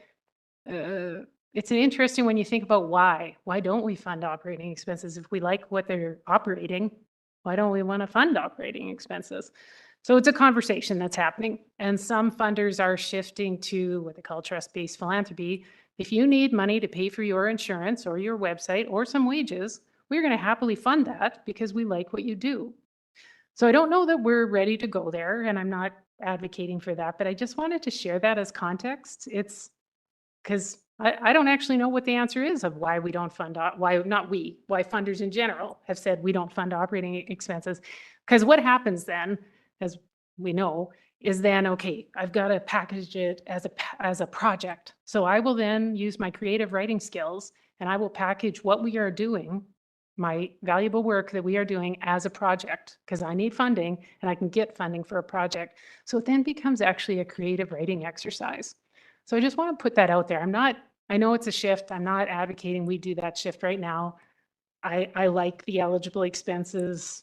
S2: it's interesting when you think about why. Why don't we fund operating expenses? If we like what they're operating, why don't we want to fund operating expenses? So it's a conversation that's happening, and some funders are shifting to what they call trust-based philanthropy. If you need money to pay for your insurance or your website or some wages, we're going to happily fund that because we like what you do. So I don't know that we're ready to go there, and I'm not advocating for that, but I just wanted to share that as context. It's because I don't actually know what the answer is of why we don't fund, why funders in general have said we don't fund operating expenses. Because what happens then, as we know, is then, okay, I've got to package it as a project. So I will then use my creative writing skills and I will package what we are doing, my valuable work that we are doing as a project, because I need funding and I can get funding for a project. So it then becomes actually a creative writing exercise. So I just want to put that out there. I know it's a shift. I'm not advocating we do that shift right now. I like the eligible expenses.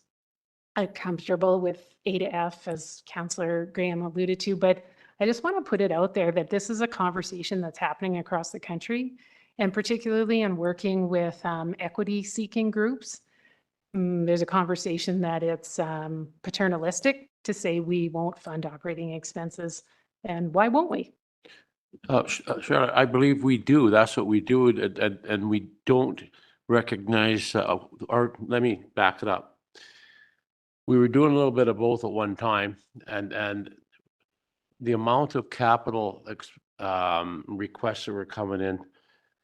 S2: I'm comfortable with A to F, as Councillor Graham alluded to, but I just want to put it out there that this is a conversation that's happening across the country, and particularly in working with equity-seeking groups. There's a conversation that it's paternalistic to say we won't fund operating expenses, and why won't we?
S5: Charlotte, I believe we do. That's what we do, and we don't recognize, or let me back it up. We were doing a little bit of both at one time, and the amount of capital requests that were coming in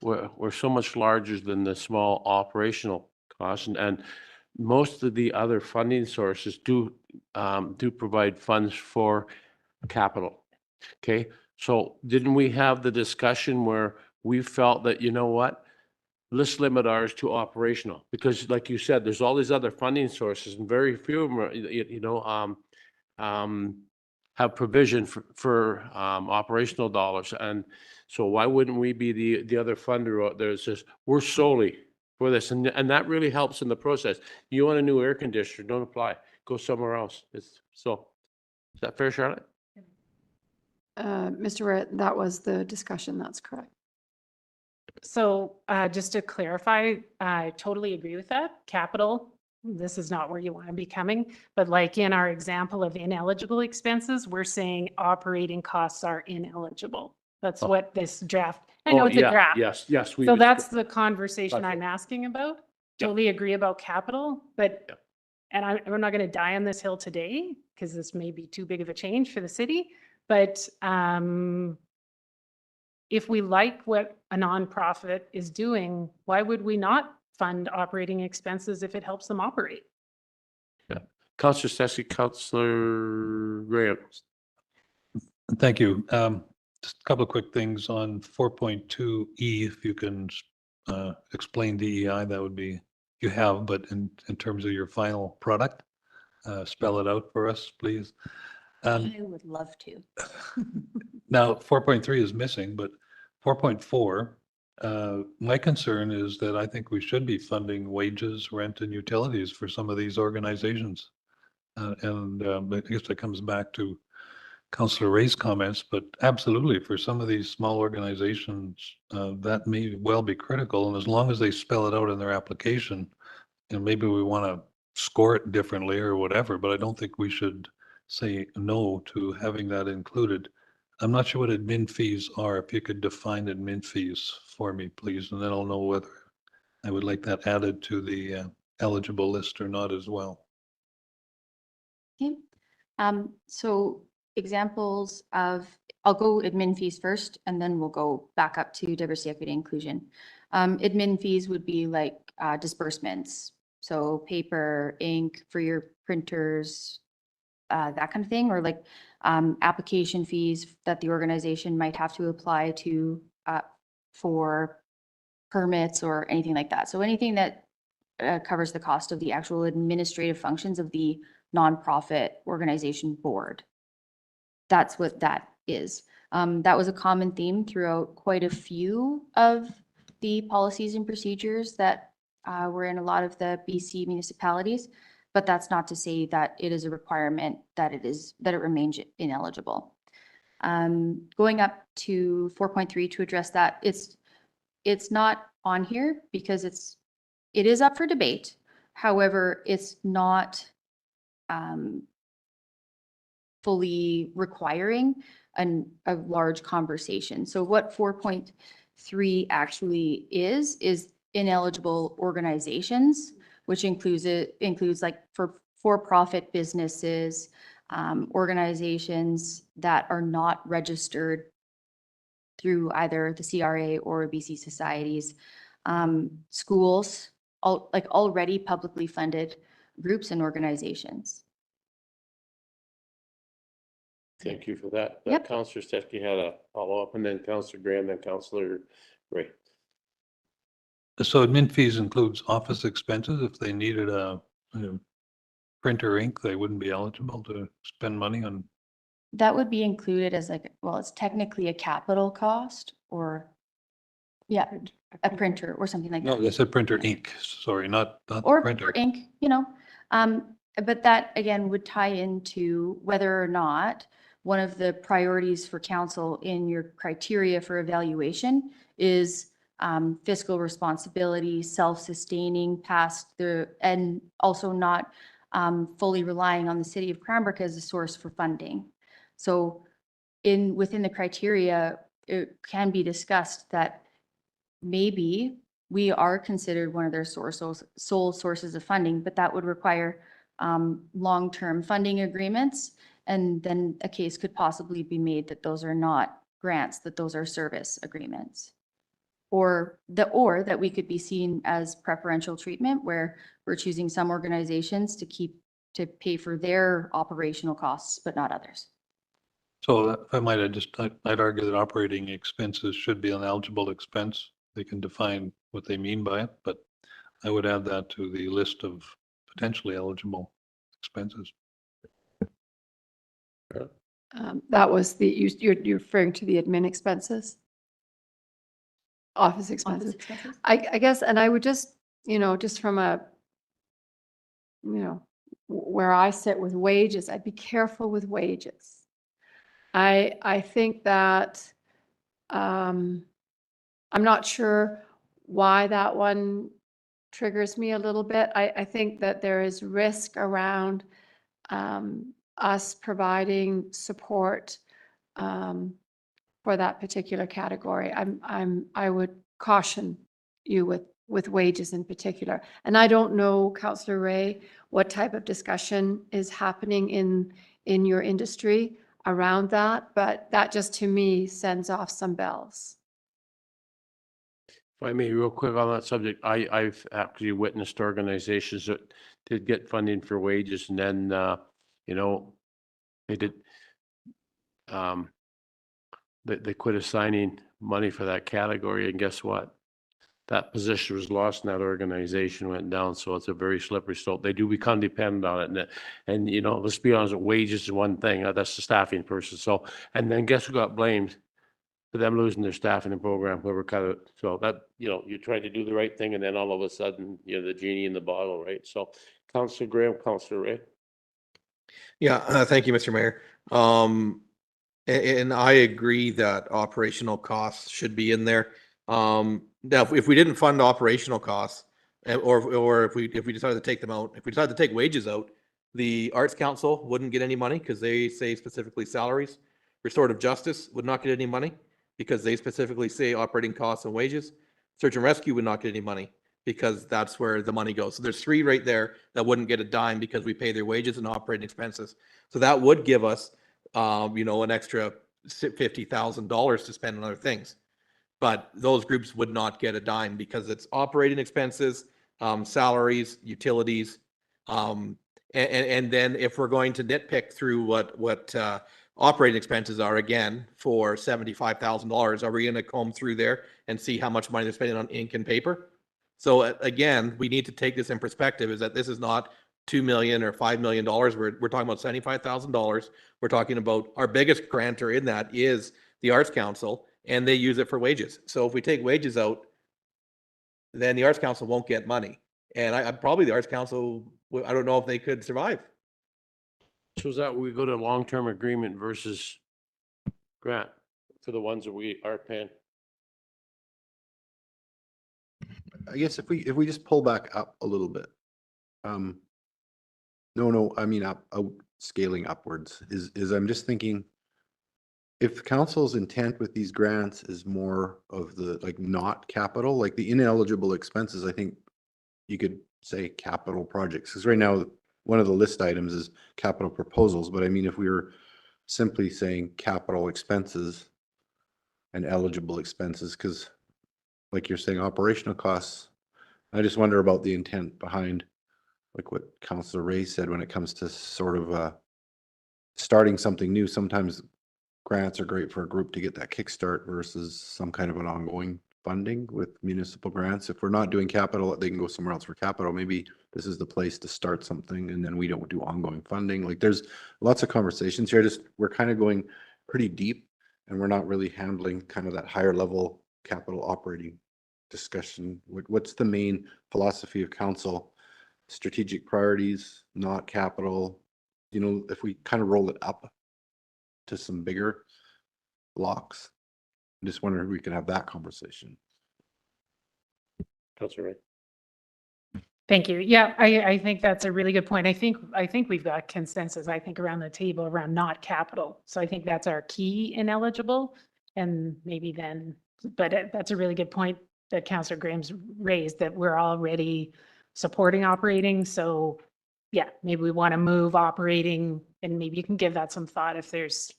S5: were so much larger than the small operational costs, and most of the other funding sources do provide funds for capital. Okay, so didn't we have the discussion where we felt that, you know what, let's limit ours to operational, because like you said, there's all these other funding sources and very few of them are, have provision for operational dollars. And so why wouldn't we be the other funder out there that says we're solely for this? And that really helps in the process. You want a new air conditioner, don't apply, go somewhere else. So is that fair, Charlotte?
S3: Mr. Witt, that was the discussion. That's correct.
S2: So just to clarify, I totally agree with that. Capital, this is not where you want to be coming, but like in our example of ineligible expenses, we're saying operating costs are ineligible. That's what this draft, I know it's a draft.
S5: Yes.
S2: So that's the conversation
S5: Gotcha.
S2: I'm asking about.
S5: Yep.
S2: Totally agree about capital, but,
S5: Yep.
S2: and I'm not going to die on this hill today because this may be too big of a change for the city, but if we like what a nonprofit is doing, why would we not fund operating expenses if it helps them operate?
S5: Councillor Stassi, Councillor Graham.
S4: Thank you. Just a couple of quick things on 4.2E, if you can explain DEI, that would be, you have, but in terms of your final product, spell it out for us, please.
S1: I would love to.
S4: Now, 4.3 is missing, but 4.4, my concern is that I think we should be funding wages, rent, and utilities for some of these organizations. I guess that comes back to Councillor Ray's comments, but absolutely, for some of these small organizations, that may well be critical. And as long as they spell it out in their application, and maybe we want to score it differently or whatever, but I don't think we should say no to having that included. I'm not sure what admin fees are. If you could define admin fees for me, please, and then I'll know whether I would like that added to the eligible list or not as well.
S1: Okay. So examples of, I'll go admin fees first, and then we'll go back up to diversity, equity, inclusion. Admin fees would be like disbursements. So paper, ink for your printers, that kind of thing, or like application fees that the organization might have to apply to for permits or anything like that. So anything that covers the cost of the actual administrative functions of the nonprofit organization board. That's what that is. That was a common theme throughout quite a few of the policies and procedures that were in a lot of the BC municipalities, but that's not to say that it is a requirement that it remains ineligible. Going up to 4.3 to address that, it's not on here because it is up for debate. However, it's not fully requiring a large conversation. So what 4.3 actually is ineligible organizations, which includes like for-profit businesses, organizations that are not registered through either the CRA or BC societies, schools, like already publicly funded groups and organizations.
S5: Thank you for that.
S1: Yep.
S5: Councillor Stassi had a follow-up, and then Councillor Graham, then Councillor Ray.
S4: So admin fees includes office expenses. If they needed a printer ink, they wouldn't be eligible to spend money on.
S1: That would be included as like, well, it's technically a capital cost or, yeah, a printer or something like
S4: No,
S1: that.
S4: they said printer ink. Sorry, not the
S1: Or
S4: printer.
S1: ink, you know. But that again would tie into whether or not one of the priorities for council in your criteria for evaluation is fiscal responsibility, self-sustaining and also not fully relying on the city of Cranbrook as a source for funding. So within the criteria, it can be discussed that maybe we are considered one of their sole sources of funding, but that would require long-term funding agreements. And then a case could possibly be made that those are not grants, that those are service agreements. Or that we could be seen as preferential treatment where we're choosing some organizations to pay for their operational costs, but not others.
S4: So if I might, I'd argue that operating expenses should be an eligible expense. They can define what they mean by it, but I would add that to the list of potentially eligible expenses.
S3: That was you're referring to the admin expenses? Office expenses? I guess, and I would just, just from where I sit with wages, I'd be careful with wages. I think that, I'm not sure why that one triggers me a little bit. I think that there is risk around us providing support for that particular category. I would caution you with wages in particular. And I don't know, Councillor Ray, what type of discussion is happening in your industry around that, but that just to me sends off some bells.
S5: If I may, real quick on that subject, I've actually witnessed organizations that did get funding for wages and then, you know, they did, they quit assigning money for that category, and guess what? That position was lost and that organization went down, so it's a very slippery slope. They do become dependent on it, and you know, let's be honest, wages is one thing, that's the staffing person, so, and then guess who got blamed? For them losing their staff in the program, whoever cut it, so that, you know, you're trying to do the right thing, and then all of a sudden, you know, the genie in the bottle, right? So, Councillor Graham, Councillor Ray.
S6: Yeah, thank you, Mr. Mayor. And I agree that operational costs should be in there. Now, if we didn't fund operational costs, or if we decided to take them out, if we decided to take wages out, the Arts Council wouldn't get any money because they say specifically salaries. Restorative Justice would not get any money because they specifically say operating costs and wages. Search and Rescue would not get any money because that's where the money goes. So there's three right there that wouldn't get a dime because we pay their wages and operating expenses. So that would give us, you know, an extra $50,000 to spend on other things. But those groups would not get a dime because it's operating expenses, salaries, utilities. And then if we're going to nitpick through what operating expenses are, again, for $75,000, are we going to comb through there and see how much money they're spending on ink and paper? So again, we need to take this in perspective, is that this is not $2 million or $5 million. We're talking about $75,000. We're talking about our biggest grantor in that is the Arts Council, and they use it for wages. So if we take wages out, then the Arts Council won't get money. And I probably the Arts Council, I don't know if they could survive.
S5: So is that we go to long-term agreement versus grant for the ones that we are paying?
S8: I guess if we just pull back up a little bit, no, I mean, scaling upwards is I'm just thinking, if council's intent with these grants is more of the, like, not capital, like the ineligible expenses, I think you could say capital projects, because right now, one of the list items is capital proposals, but I mean, if we were simply saying capital expenses and eligible expenses, because like you're saying, operational costs, I just wonder about the intent behind, like what Councillor Ray said, when it comes to sort of starting something new. Sometimes grants are great for a group to get that kickstart versus some kind of an ongoing funding with municipal grants. If we're not doing capital, they can go somewhere else for capital. Maybe this is the place to start something, and then we don't do ongoing funding. Like, there's lots of conversations here. We're kind of going pretty deep, and we're not really handling kind of that higher level capital operating discussion. What's the main philosophy of council? Strategic priorities, not capital. You know, if we kind of roll it up to some bigger blocks, I just wonder if we could have that conversation.
S5: Councillor Ray.
S2: Thank you. Yeah, I think that's a really good point. I think we've got consensus, I think, around the table around not capital. So I think that's our key ineligible, and maybe then, but that's a really good point that Councillor Graham's raised, that we're already supporting operating. So yeah, maybe we want to move operating, and maybe you can give that some thought if there's,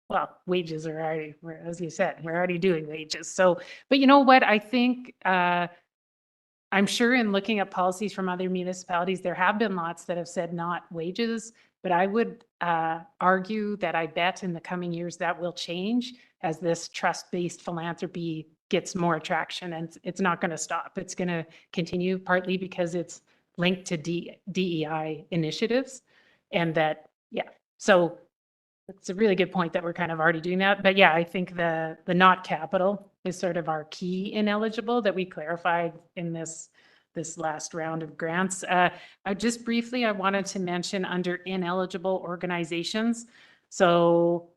S2: well, wages are already, as you said, we're already doing wages. So, but you know what, I think, I'm sure in looking at policies from other municipalities, there have been lots that have said not wages, but I would argue that I bet in the coming years that will change as this trust-based philanthropy gets more traction, and it's not going to stop. It's going to continue, partly because it's linked to DEI initiatives, and that, yeah. So it's a really good point that we're kind of already doing that. But yeah, I think the not capital is sort of our key ineligible that we clarified in this last round of grants. Just briefly, I wanted to mention under ineligible organizations. So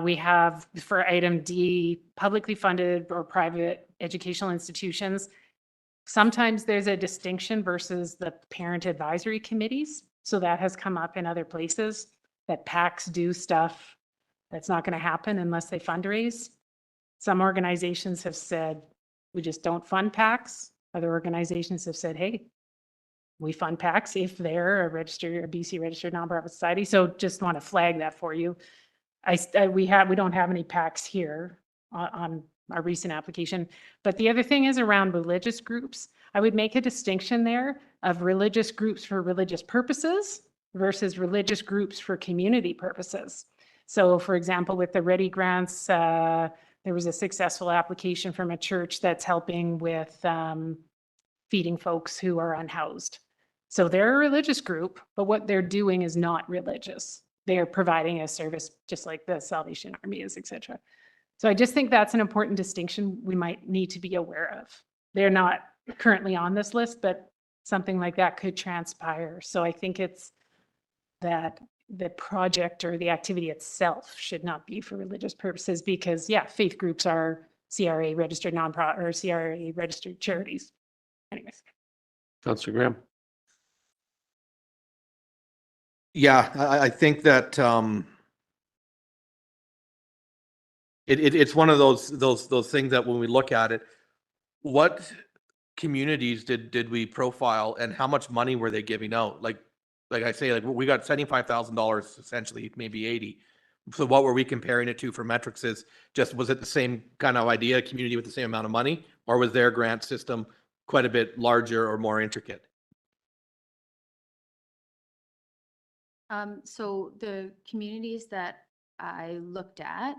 S2: we have for item D, publicly funded or private educational institutions. Sometimes there's a distinction versus the parent advisory committees. So that has come up in other places, that PACs do stuff that's not going to happen unless they fundraise. Some organizations have said, we just don't fund PACs. Other organizations have said, hey, we fund PACs if they're a BC registered nonprofit society. So just want to flag that for you. We don't have any PACs here on our recent application. But the other thing is around religious groups. I would make a distinction there of religious groups for religious purposes versus religious groups for community purposes. So for example, with the Ready Grants, there was a successful application from a church that's helping with feeding folks who are unhoused. So they're a religious group, but what they're doing is not religious. They are providing a service just like the Salvation Army is, et cetera. So I just think that's an important distinction we might need to be aware of. They're not currently on this list, but something like that could transpire. So I think it's that the project or the activity itself should not be for religious purposes because, yeah, faith groups are CRA registered nonprofit or CRA registered charities. Anyways.
S5: Councillor Graham.
S6: Yeah, I think that it's one of those things that when we look at it, what communities did we profile and how much money were they giving out? Like I say, like we got $75,000 essentially, maybe 80. So what were we comparing it to for metrics? Is just was it the same kind of idea, community with the same amount of money, or was their grant system quite a bit larger or more intricate?
S1: So the communities that I looked at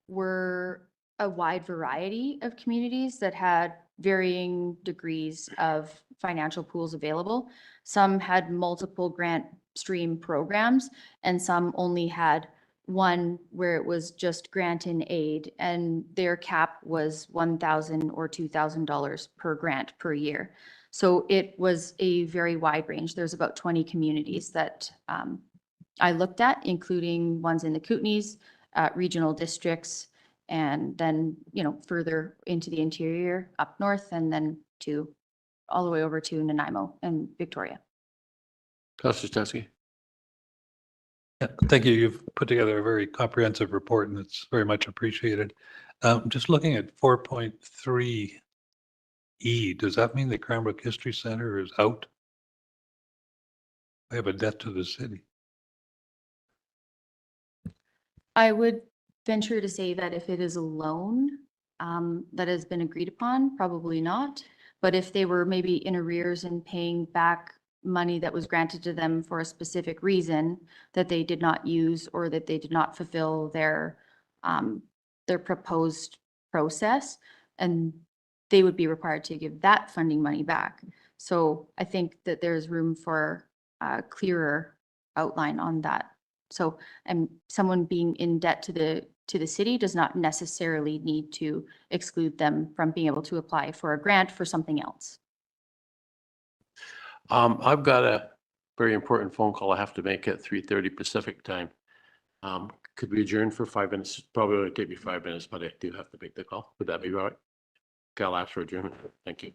S1: were a wide variety of communities that had varying degrees of financial pools available. Some had multiple grant stream programs and some only had one where it was just grant and aid and their cap was $1,000 or $2,000 per grant per year. So it was a very wide range. There's about 20 communities that I looked at, including ones in the Kootenays, regional districts, and then, further into the interior, up north, and then all the way over to Nanaimo and Victoria.
S5: Councillor Stetsky.
S4: Yeah, thank you. You've put together a very comprehensive report and it's very much appreciated. Just looking at 4.3E, does that mean the Cranbrook History Center is out? They have a debt to the city.
S1: I would venture to say that if it is a loan that has been agreed upon, probably not. But if they were maybe in arrears and paying back money that was granted to them for a specific reason that they did not use or that they did not fulfill their proposed process, and they would be required to give that funding money back. So I think that there's room for a clearer outline on that. So, and someone being in debt to the city does not necessarily need to exclude them from being able to apply for a grant for something else.
S5: I've got a very important phone call I have to make at 3:30 Pacific time. Could we adjourn for 5 minutes? Probably only take me 5 minutes, but I do have to make the call. Would that be all right? Okay, I'll ask for adjournment. Thank you.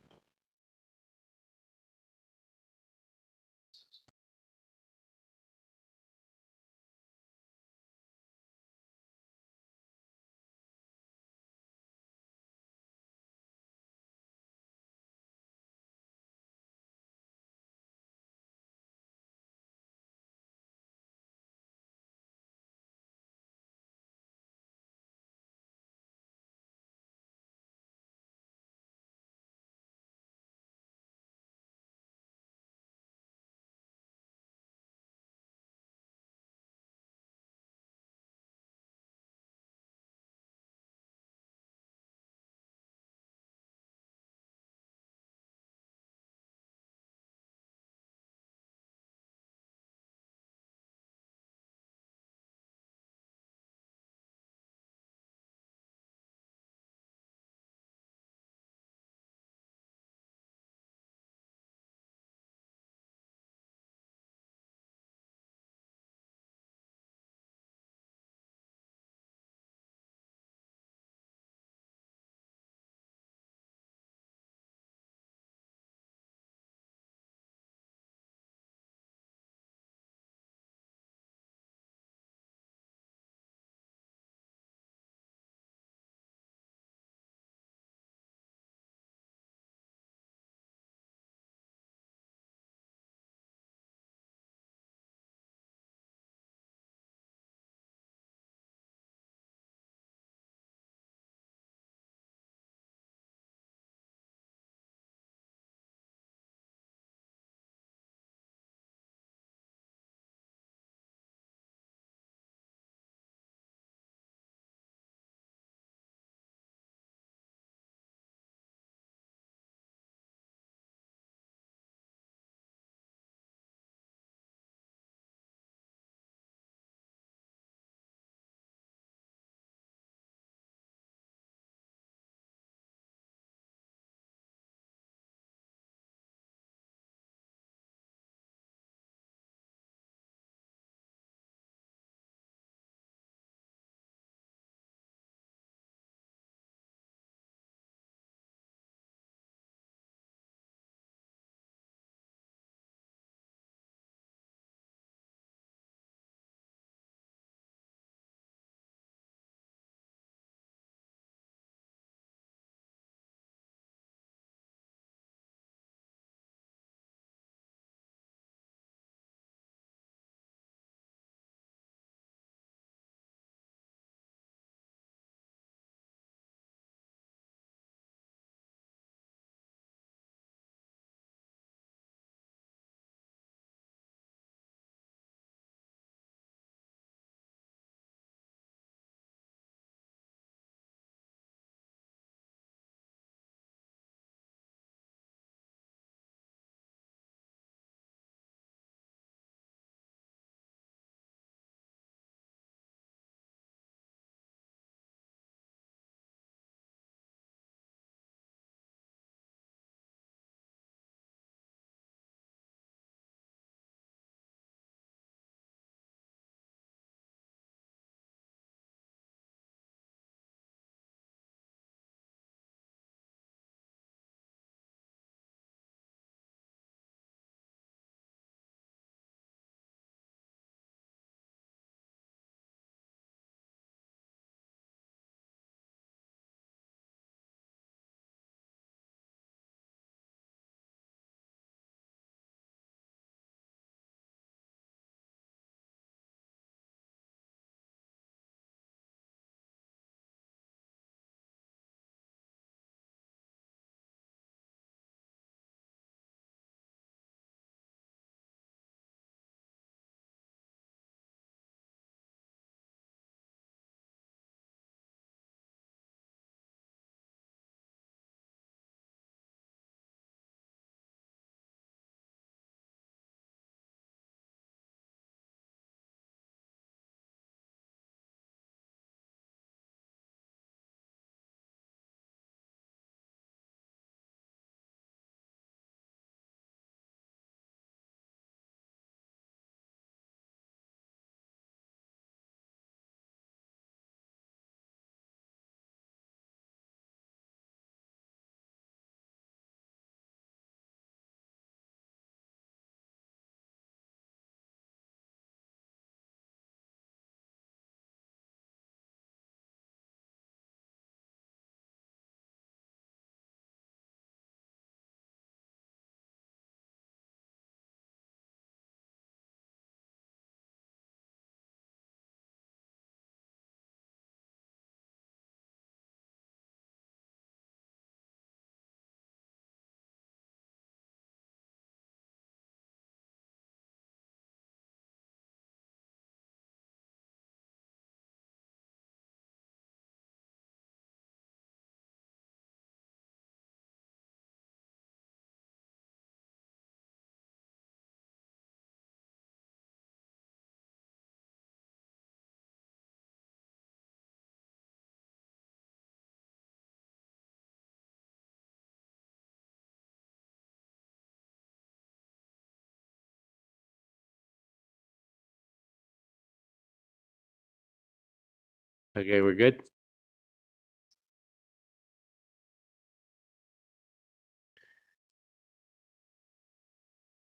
S5: Okay, we're good?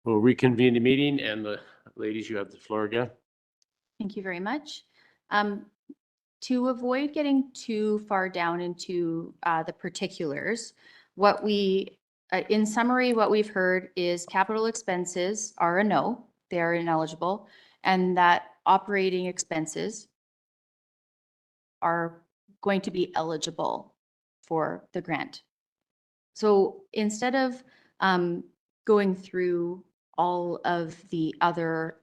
S5: We'll reconvene the meeting, and the ladies, you have the floor again.
S1: Thank you very much. To avoid getting too far down into the particulars, in summary, what we've heard is capital expenses are a no, they are ineligible, and that operating expenses are going to be eligible for the grant. So instead of going through all of the other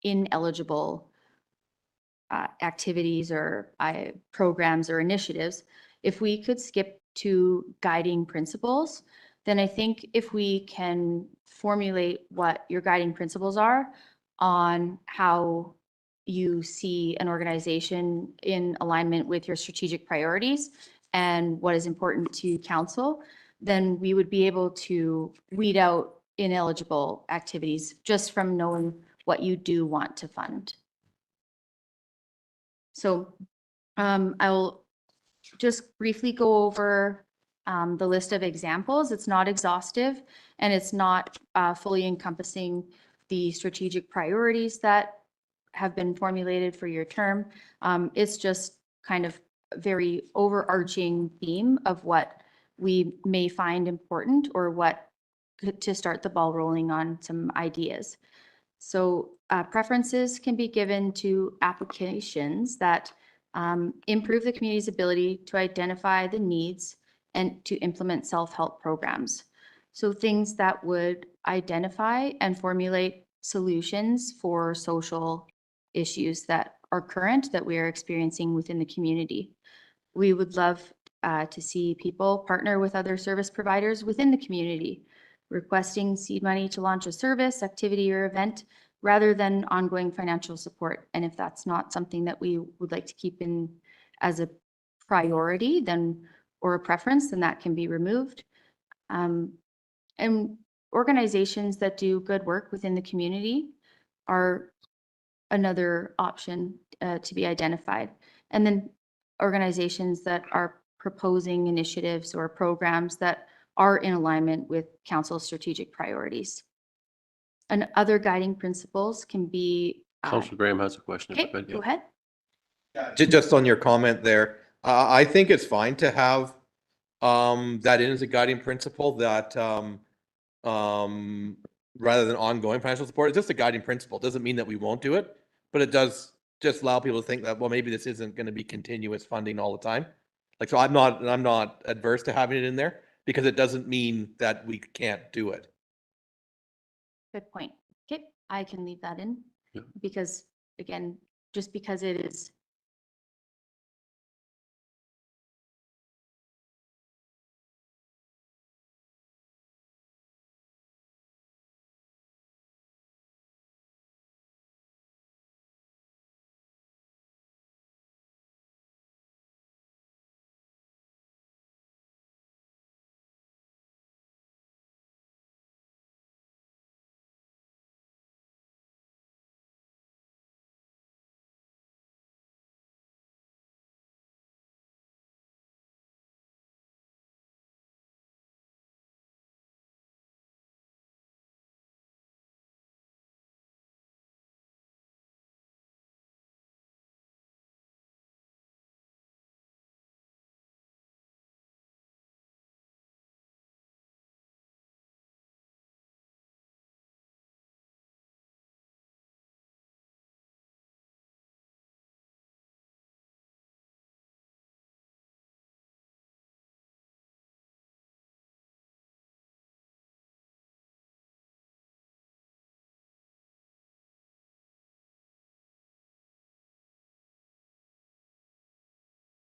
S1: ineligible activities or programs or initiatives, if we could skip to guiding principles, then I think if we can formulate what your guiding principles are on how you see an organization in alignment with your strategic priorities and what is important to council, then we would be able to weed out ineligible activities just from knowing what you do want to fund. So I will just briefly go over the list of examples. It's not exhaustive and it's not fully encompassing the strategic priorities that have been formulated for your term. It's just kind of a very overarching theme of what we may find important or what to start the ball rolling on some ideas. So preferences can be given to applications that improve the community's ability to identify the needs and to implement self-help programs. So things that would identify and formulate solutions for social issues that are current that we are experiencing within the community. We would love to see people partner with other service providers within the community, requesting seed money to launch a service, activity, or event rather than ongoing financial support. And if that's not something that we would like to keep in as a priority, then or a preference, then that can be removed. And organizations that do good work within the community are another option to be identified. And then organizations that are proposing initiatives or programs that are in alignment with council's strategic priorities. And other guiding principles can be.
S5: Councilor Graham has a question.
S1: Okay, go ahead.
S6: Just on your comment there, I think it's fine to have that in as a guiding principle that rather than ongoing financial support, it's just a guiding principle. It doesn't mean that we won't do it, but it does just allow people to think that, well, maybe this isn't going to be continuous funding all the time. Like, so I'm not adverse to having it in there because it doesn't mean that we can't do it.
S1: Good point. Okay, I can leave that in
S5: Yeah.
S1: because again, just because it is.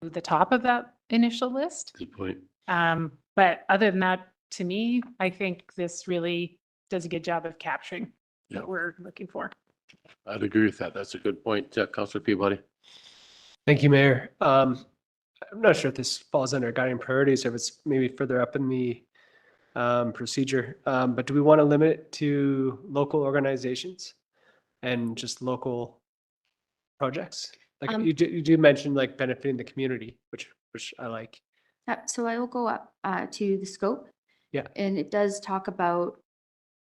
S2: The top of that initial list.
S5: Good point.
S2: But other than that, to me, I think this really does a good job of capturing
S5: Yeah.
S2: what we're looking for.
S5: I'd agree with that. That's a good point. Councilor Peabody.
S9: Thank you, Mayor. I'm not sure if this falls under guiding priorities or if it's maybe further up in the procedure. But do we want to limit it to local organizations and just local projects? Like
S1: Um,
S9: you do mention like benefiting the community, which I like.
S1: So I will go up to the scope.
S9: Yeah.
S1: And it does talk about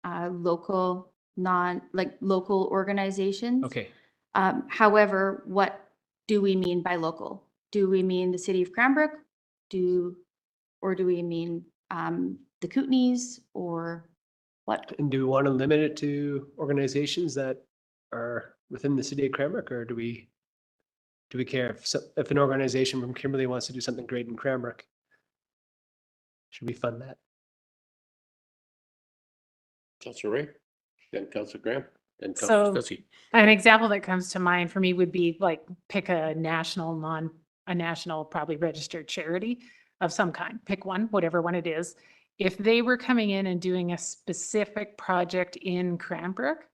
S1: local, local organizations.
S9: Okay.
S1: However, what do we mean by local? Do we mean the city of Cranbrook? Or do we mean the Kootenays or what?
S9: And do we want to limit it to organizations that are within the city of Cranbrook, or do we care if an organization from Kimberley wants to do something great in Cranbrook? Should we fund that?
S5: Councillor Ray, then Councillor Graham, then
S2: So-
S5: Councillor Stussy.
S2: An example that comes to mind for me would be like pick a national probably registered charity of some kind. Pick one, whatever one it is. If they were coming in and doing a specific project in Cranbrook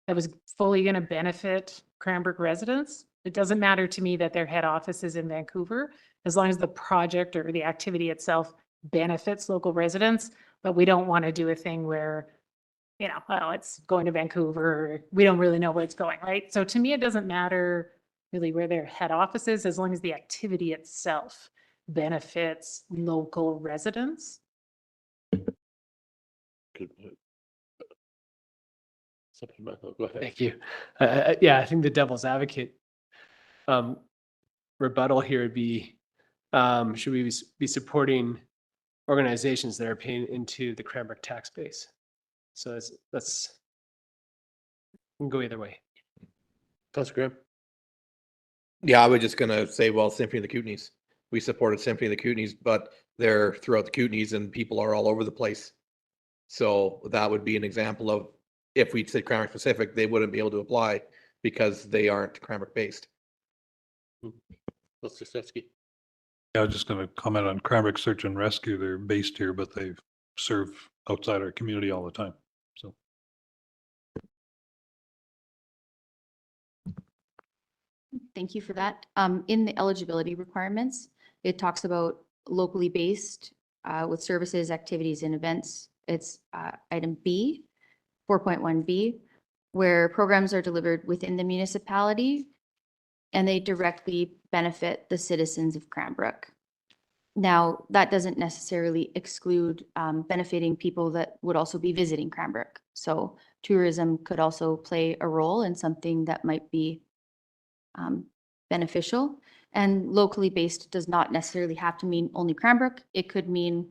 S2: that was fully going to benefit Cranbrook residents, it doesn't matter to me that their head office is in Vancouver, as long as the project or the activity itself benefits local residents. But we don't want to do a thing where, well, it's going to Vancouver. We don't really know where it's going, right? So to me, it doesn't matter really where their head office is, as long as the activity itself benefits local residents.
S5: Good point. Supplemental, go ahead.
S9: Thank you. Yeah, I think the devil's advocate rebuttal here would be, should we be supporting organizations that are paying into the Cranbrook tax base? So that's can go either way.
S5: Councillor Graham.
S6: Yeah, I was just gonna say, well, Symphony of the Kootenays. We supported Symphony of the Kootenays, but they're throughout the Kootenays and people are all over the place. So that would be an example of, if we said Cranbrook specific, they wouldn't be able to apply because they aren't Cranbrook based.
S5: Councillor Stussy.
S4: Yeah, I was just going to comment on Cranbrook Search and Rescue. They're based here, but they serve outside our community all the time. So
S1: Thank you for that. In the eligibility requirements, it talks about locally based with services, activities, and events. It's item B, 4.1B, where programs are delivered within the municipality and they directly benefit the citizens of Cranbrook. Now, that doesn't necessarily exclude benefiting people that would also be visiting Cranbrook. So tourism could also play a role in something that might be beneficial. And locally based does not necessarily have to mean only Cranbrook. It could mean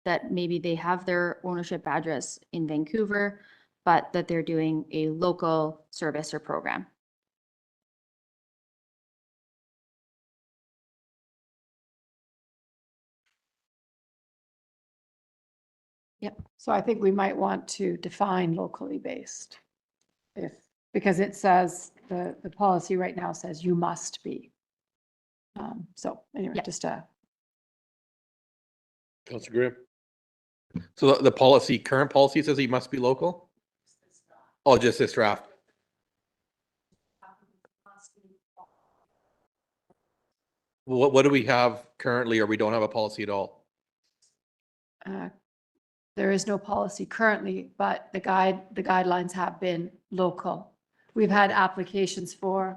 S1: that maybe they have their ownership address in Vancouver, but that they're doing a local service or program.
S3: So I think we might want to define locally based. Because it says, the policy right now says you must be. So anyway,
S1: Yeah.
S3: just
S5: Councillor Graham.
S6: So the policy, current policy says he must be local? Oh, just this draft. What do we have currently, or we don't have a policy at all?
S3: there is no policy currently, but the guidelines have been local. We've had applications from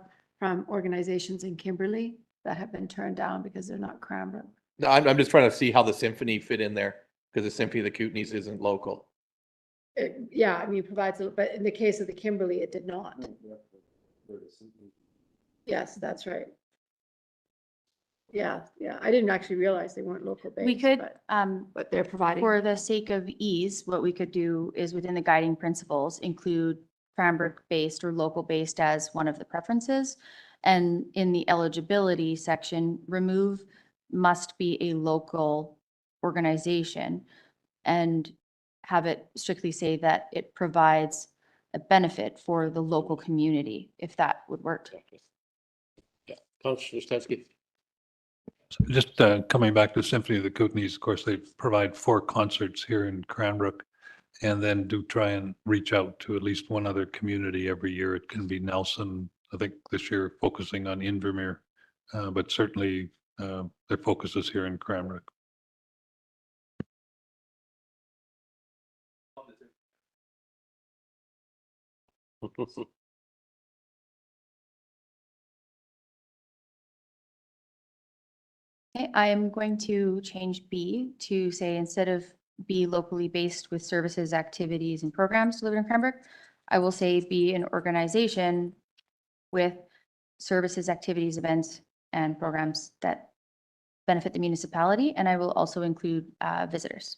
S3: organizations in Kimberley that have been turned down because they're not Cranbrook.
S6: No, I'm just trying to see how the symphony fit in there, because the Symphony of the Kootenays isn't local.
S3: Yeah, I mean, it provides, but in the case of the Kimberley, it did not. Yes, that's right. Yeah, I didn't actually realize they weren't local based.
S1: We could,
S3: But they're providing.
S1: for the sake of ease, what we could do is within the guiding principles, include Cranbrook-based or local-based as one of the preferences. And in the eligibility section, remove must be a local organization and have it strictly say that it provides a benefit for the local community, if that would work.
S5: Yeah, Councillor Stussy.
S4: just coming back to Symphony of the Kootenays, of course, they provide 4 concerts here in Cranbrook and then do try and reach out to at least one other community every year. It can be Nelson, I think this year focusing on Invermere, but certainly their focus is here in Cranbrook.
S1: Okay, I am going to change B to say instead of be locally based with services, activities, and programs delivered in Cranbrook, I will say be an organization with services, activities, events, and programs that benefit the municipality, and I will also include visitors.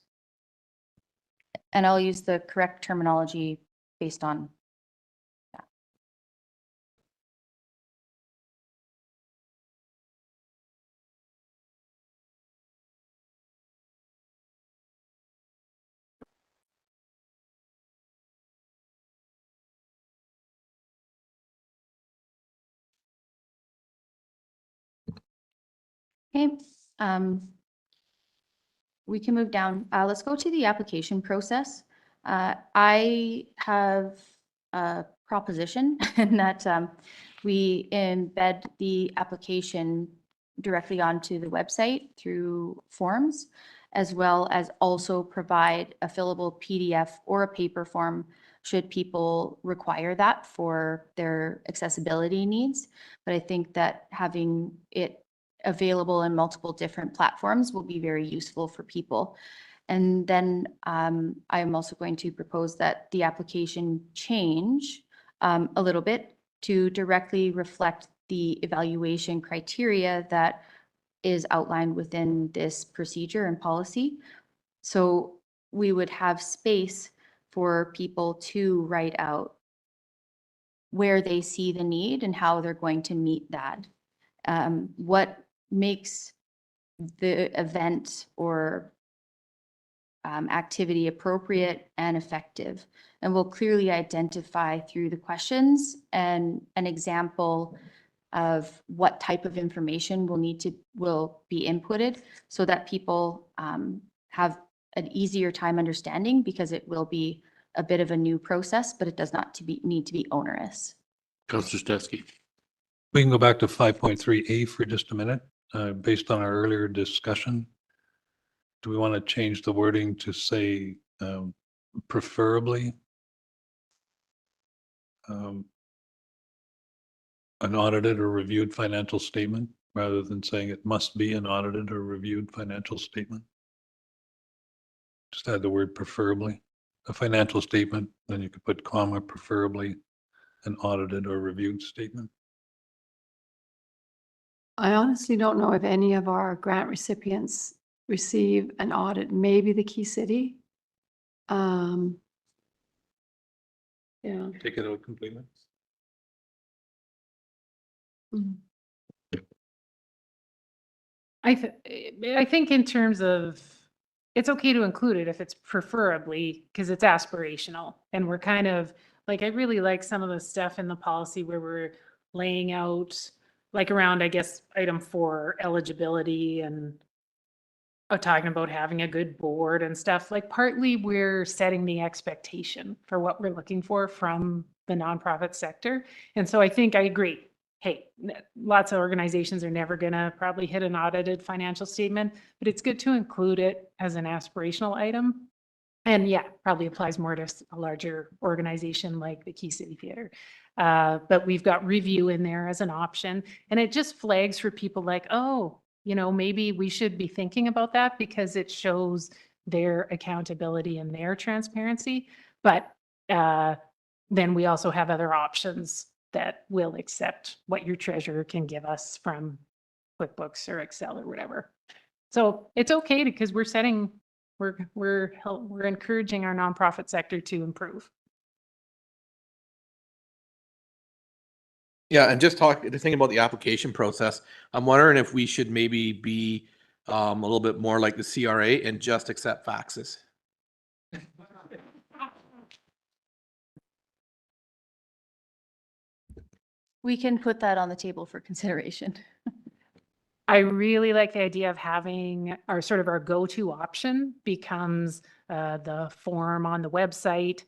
S1: And I'll use the correct terminology based on that. Okay, we can move down. Let's go to the application process. I have a proposition in that we embed the application directly onto the website through forms, as well as also provide a fillable PDF or a paper form should people require that for their accessibility needs. But I think that having it available in multiple different platforms will be very useful for people. And then I'm also going to propose that the application change a little bit to directly reflect the evaluation criteria that is outlined within this procedure and policy. So we would have space for people to write out where they see the need and how they're going to meet that. What makes the event or activity appropriate and effective. And we'll clearly identify through the questions and an example of what type of information will be inputted so that people have an easier time understanding, because it will be a bit of a new process, but it does not need to be onerous.
S5: Councillor Stetsky.
S4: We can go back to 5.3A for just a minute, based on our earlier discussion. Do we want to change the wording to say preferably an audited or reviewed financial statement, rather than saying it must be an audited or reviewed financial statement? Just add the word preferably. A financial statement, then you could put comma, preferably an audited or reviewed statement.
S3: I honestly don't know if any of our grant recipients receive an audit, maybe the Key City. Yeah.
S4: Take it out completely.
S2: I think in terms of, it's okay to include it if it's preferably, because it's aspirational. And we're kind of, like, I really like some of the stuff in the policy where we're laying out, like around, I guess, item 4, eligibility, and talking about having a good board and stuff. Like, partly we're setting the expectation for what we're looking for from the nonprofit sector. And so I think I agree. Hey, lots of organizations are never going to probably hit an audited financial statement, but it's good to include it as an aspirational item. And yeah, probably applies more to a larger organization like the Key City Theatre. But we've got review in there as an option. And it just flags for people like, oh, you know, maybe we should be thinking about that, because it shows their accountability and their transparency. But then we also have other options that will accept what your treasurer can give us from QuickBooks or Excel or whatever. So it's okay, because we're setting, we're encouraging our nonprofit sector to improve.
S6: Yeah, and just thinking about the application process, I'm wondering if we should maybe be a little bit more like the CRA and just accept faxes.
S1: We can put that on the table for consideration.
S2: I really like the idea of having our sort of our go-to option becomes the form on the website.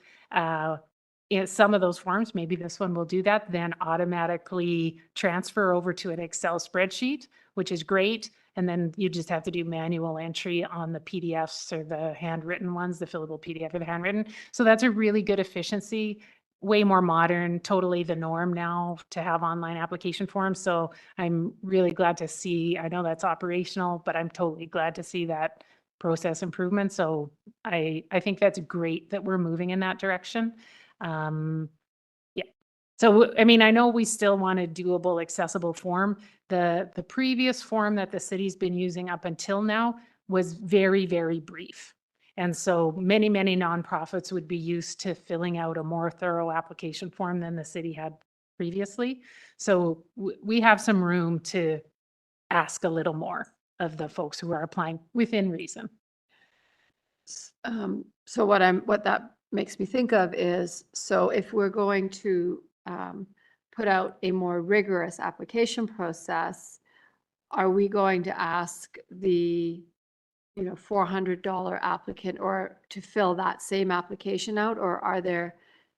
S2: In some of those forms, maybe this one will do that, then automatically transfer over to an Excel spreadsheet, which is great. And then you just have to do manual entry on the PDFs or the handwritten ones, the fillable PDF or the handwritten. So that's a really good efficiency. way more modern, totally the norm now to have online application forms. So I'm really glad to see, I know that's operational, but I'm totally glad to see that process improvement. So I think that's great that we're moving in that direction. Yeah. So, I mean, I know we still want a doable, accessible form. The previous form that the city's been using up until now was very, very brief. And so many, many nonprofits would be used to filling out a more thorough application form than the city had previously. So we have some room to ask a little more of the folks who are applying within reason.
S3: So what that makes me think of is, so if we're going to put out a more rigorous application process, are we going to ask the, $400 applicant or to fill that same application out? Or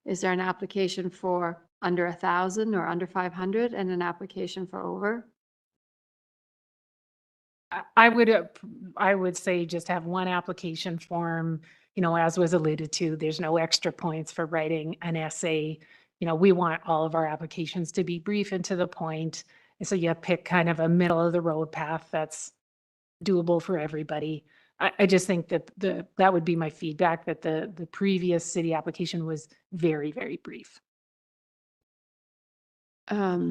S3: is there an application for under 1,000 or under 500 and an application for over?
S2: I would say just have one application form, as was alluded to, there's no extra points for writing an essay. We want all of our applications to be brief and to the point. And so you pick kind of a middle of the road path that's doable for everybody. I just think that that would be my feedback, that the previous city application was very, very brief.
S4: I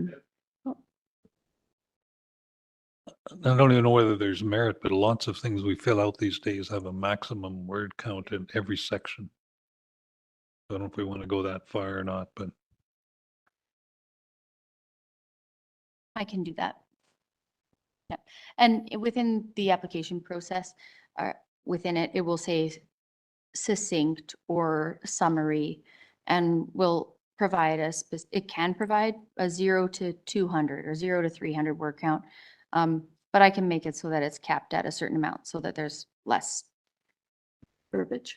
S4: don't even know whether there's merit, but lots of things we fill out these days have a maximum word count in every section. I don't know if we want to go that far or not, but
S1: I can do that. Yeah. And within the application process, within it, it will say succinct or summary, and will provide it can provide a 0 to 200 or 0 to 300 word count. But I can make it so that it's capped at a certain amount so that there's less verbiage.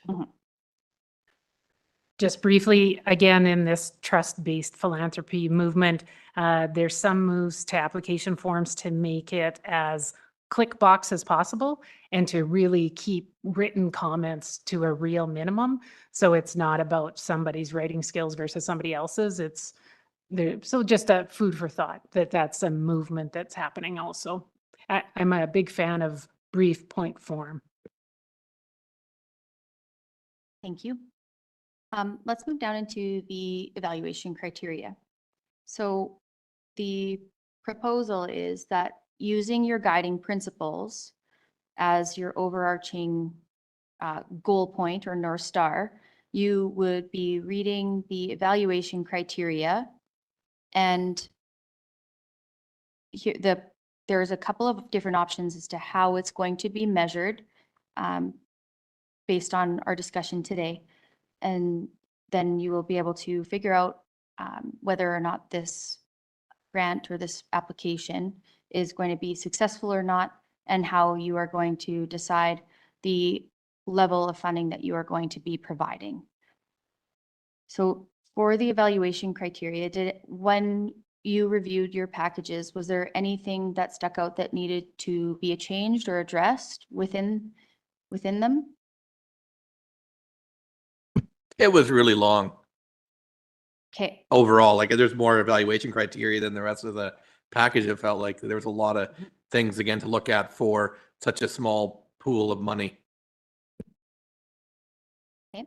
S2: Just briefly, again, in this trust-based philanthropy movement, there's some moves to application forms to make it as click box as possible and to really keep written comments to a real minimum. So it's not about somebody's writing skills versus somebody else's. It's there. So just a food for thought that's a movement that's happening also. I'm a big fan of brief point form.
S1: Thank you. Let's move down into the evaluation criteria. So the proposal is that using your guiding principles as your overarching goal point or North Star, you would be reading the evaluation criteria, and here there's a couple of different options as to how it's going to be measured based on our discussion today. And then you will be able to figure out whether or not this grant or this application is going to be successful or not, and how you are going to decide the level of funding that you are going to be providing. So for the evaluation criteria, when you reviewed your packages, was there anything that stuck out that needed to be changed or addressed within them?
S6: It was really long
S1: Okay.
S6: overall. Like there's more evaluation criteria than the rest of the package. It felt like there was a lot of things again to look at for such a small pool of money.
S1: Okay.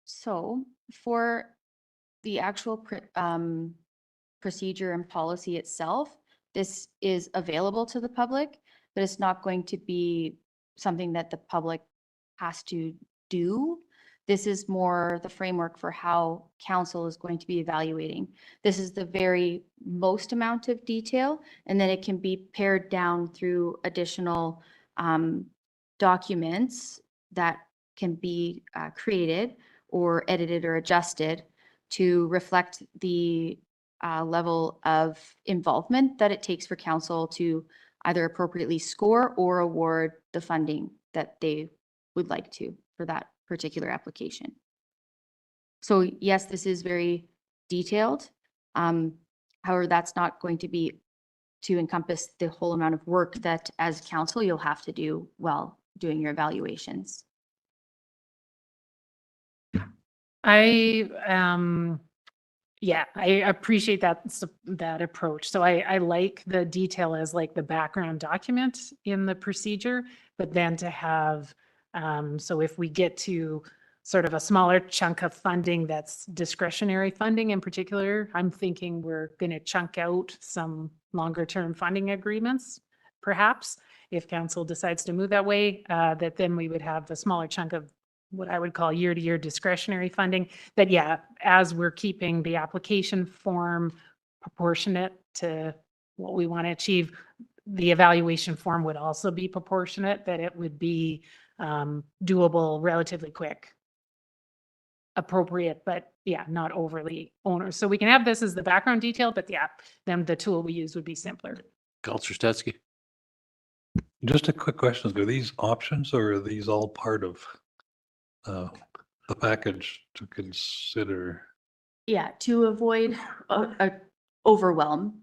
S1: So for the actual procedure and policy itself, this is available to the public, but it's not going to be something that the public has to do. This is more the framework for how council is going to be evaluating. This is the very most amount of detail, and then it can be pared down through additional documents that can be created or edited or adjusted to reflect the level of involvement that it takes for council to either appropriately score or award the funding that they would like to for that particular application. So yes, this is very detailed. However, that's not going to be to encompass the whole amount of work that as council you'll have to do while doing your evaluations.
S2: Yeah, I appreciate that approach. So I like the detail as like the background document in the procedure, but then to have, so if we get to sort of a smaller chunk of funding that's discretionary funding in particular, I'm thinking we're going to chunk out some longer term funding agreements, perhaps, if council decides to move that way, that then we would have a smaller chunk of what I would call year-to-year discretionary funding. That, yeah, as we're keeping the application form proportionate to what we want to achieve, the evaluation form would also be proportionate, that it would be doable relatively quick. Appropriate, but yeah, not overly onerous. So we can have this as the background detail, but yeah, then the tool we use would be simpler.
S5: Counselor Stetsky?
S4: Just a quick question. Are these options or are these all part of the package to consider?
S1: Yeah, to avoid a overwhelm,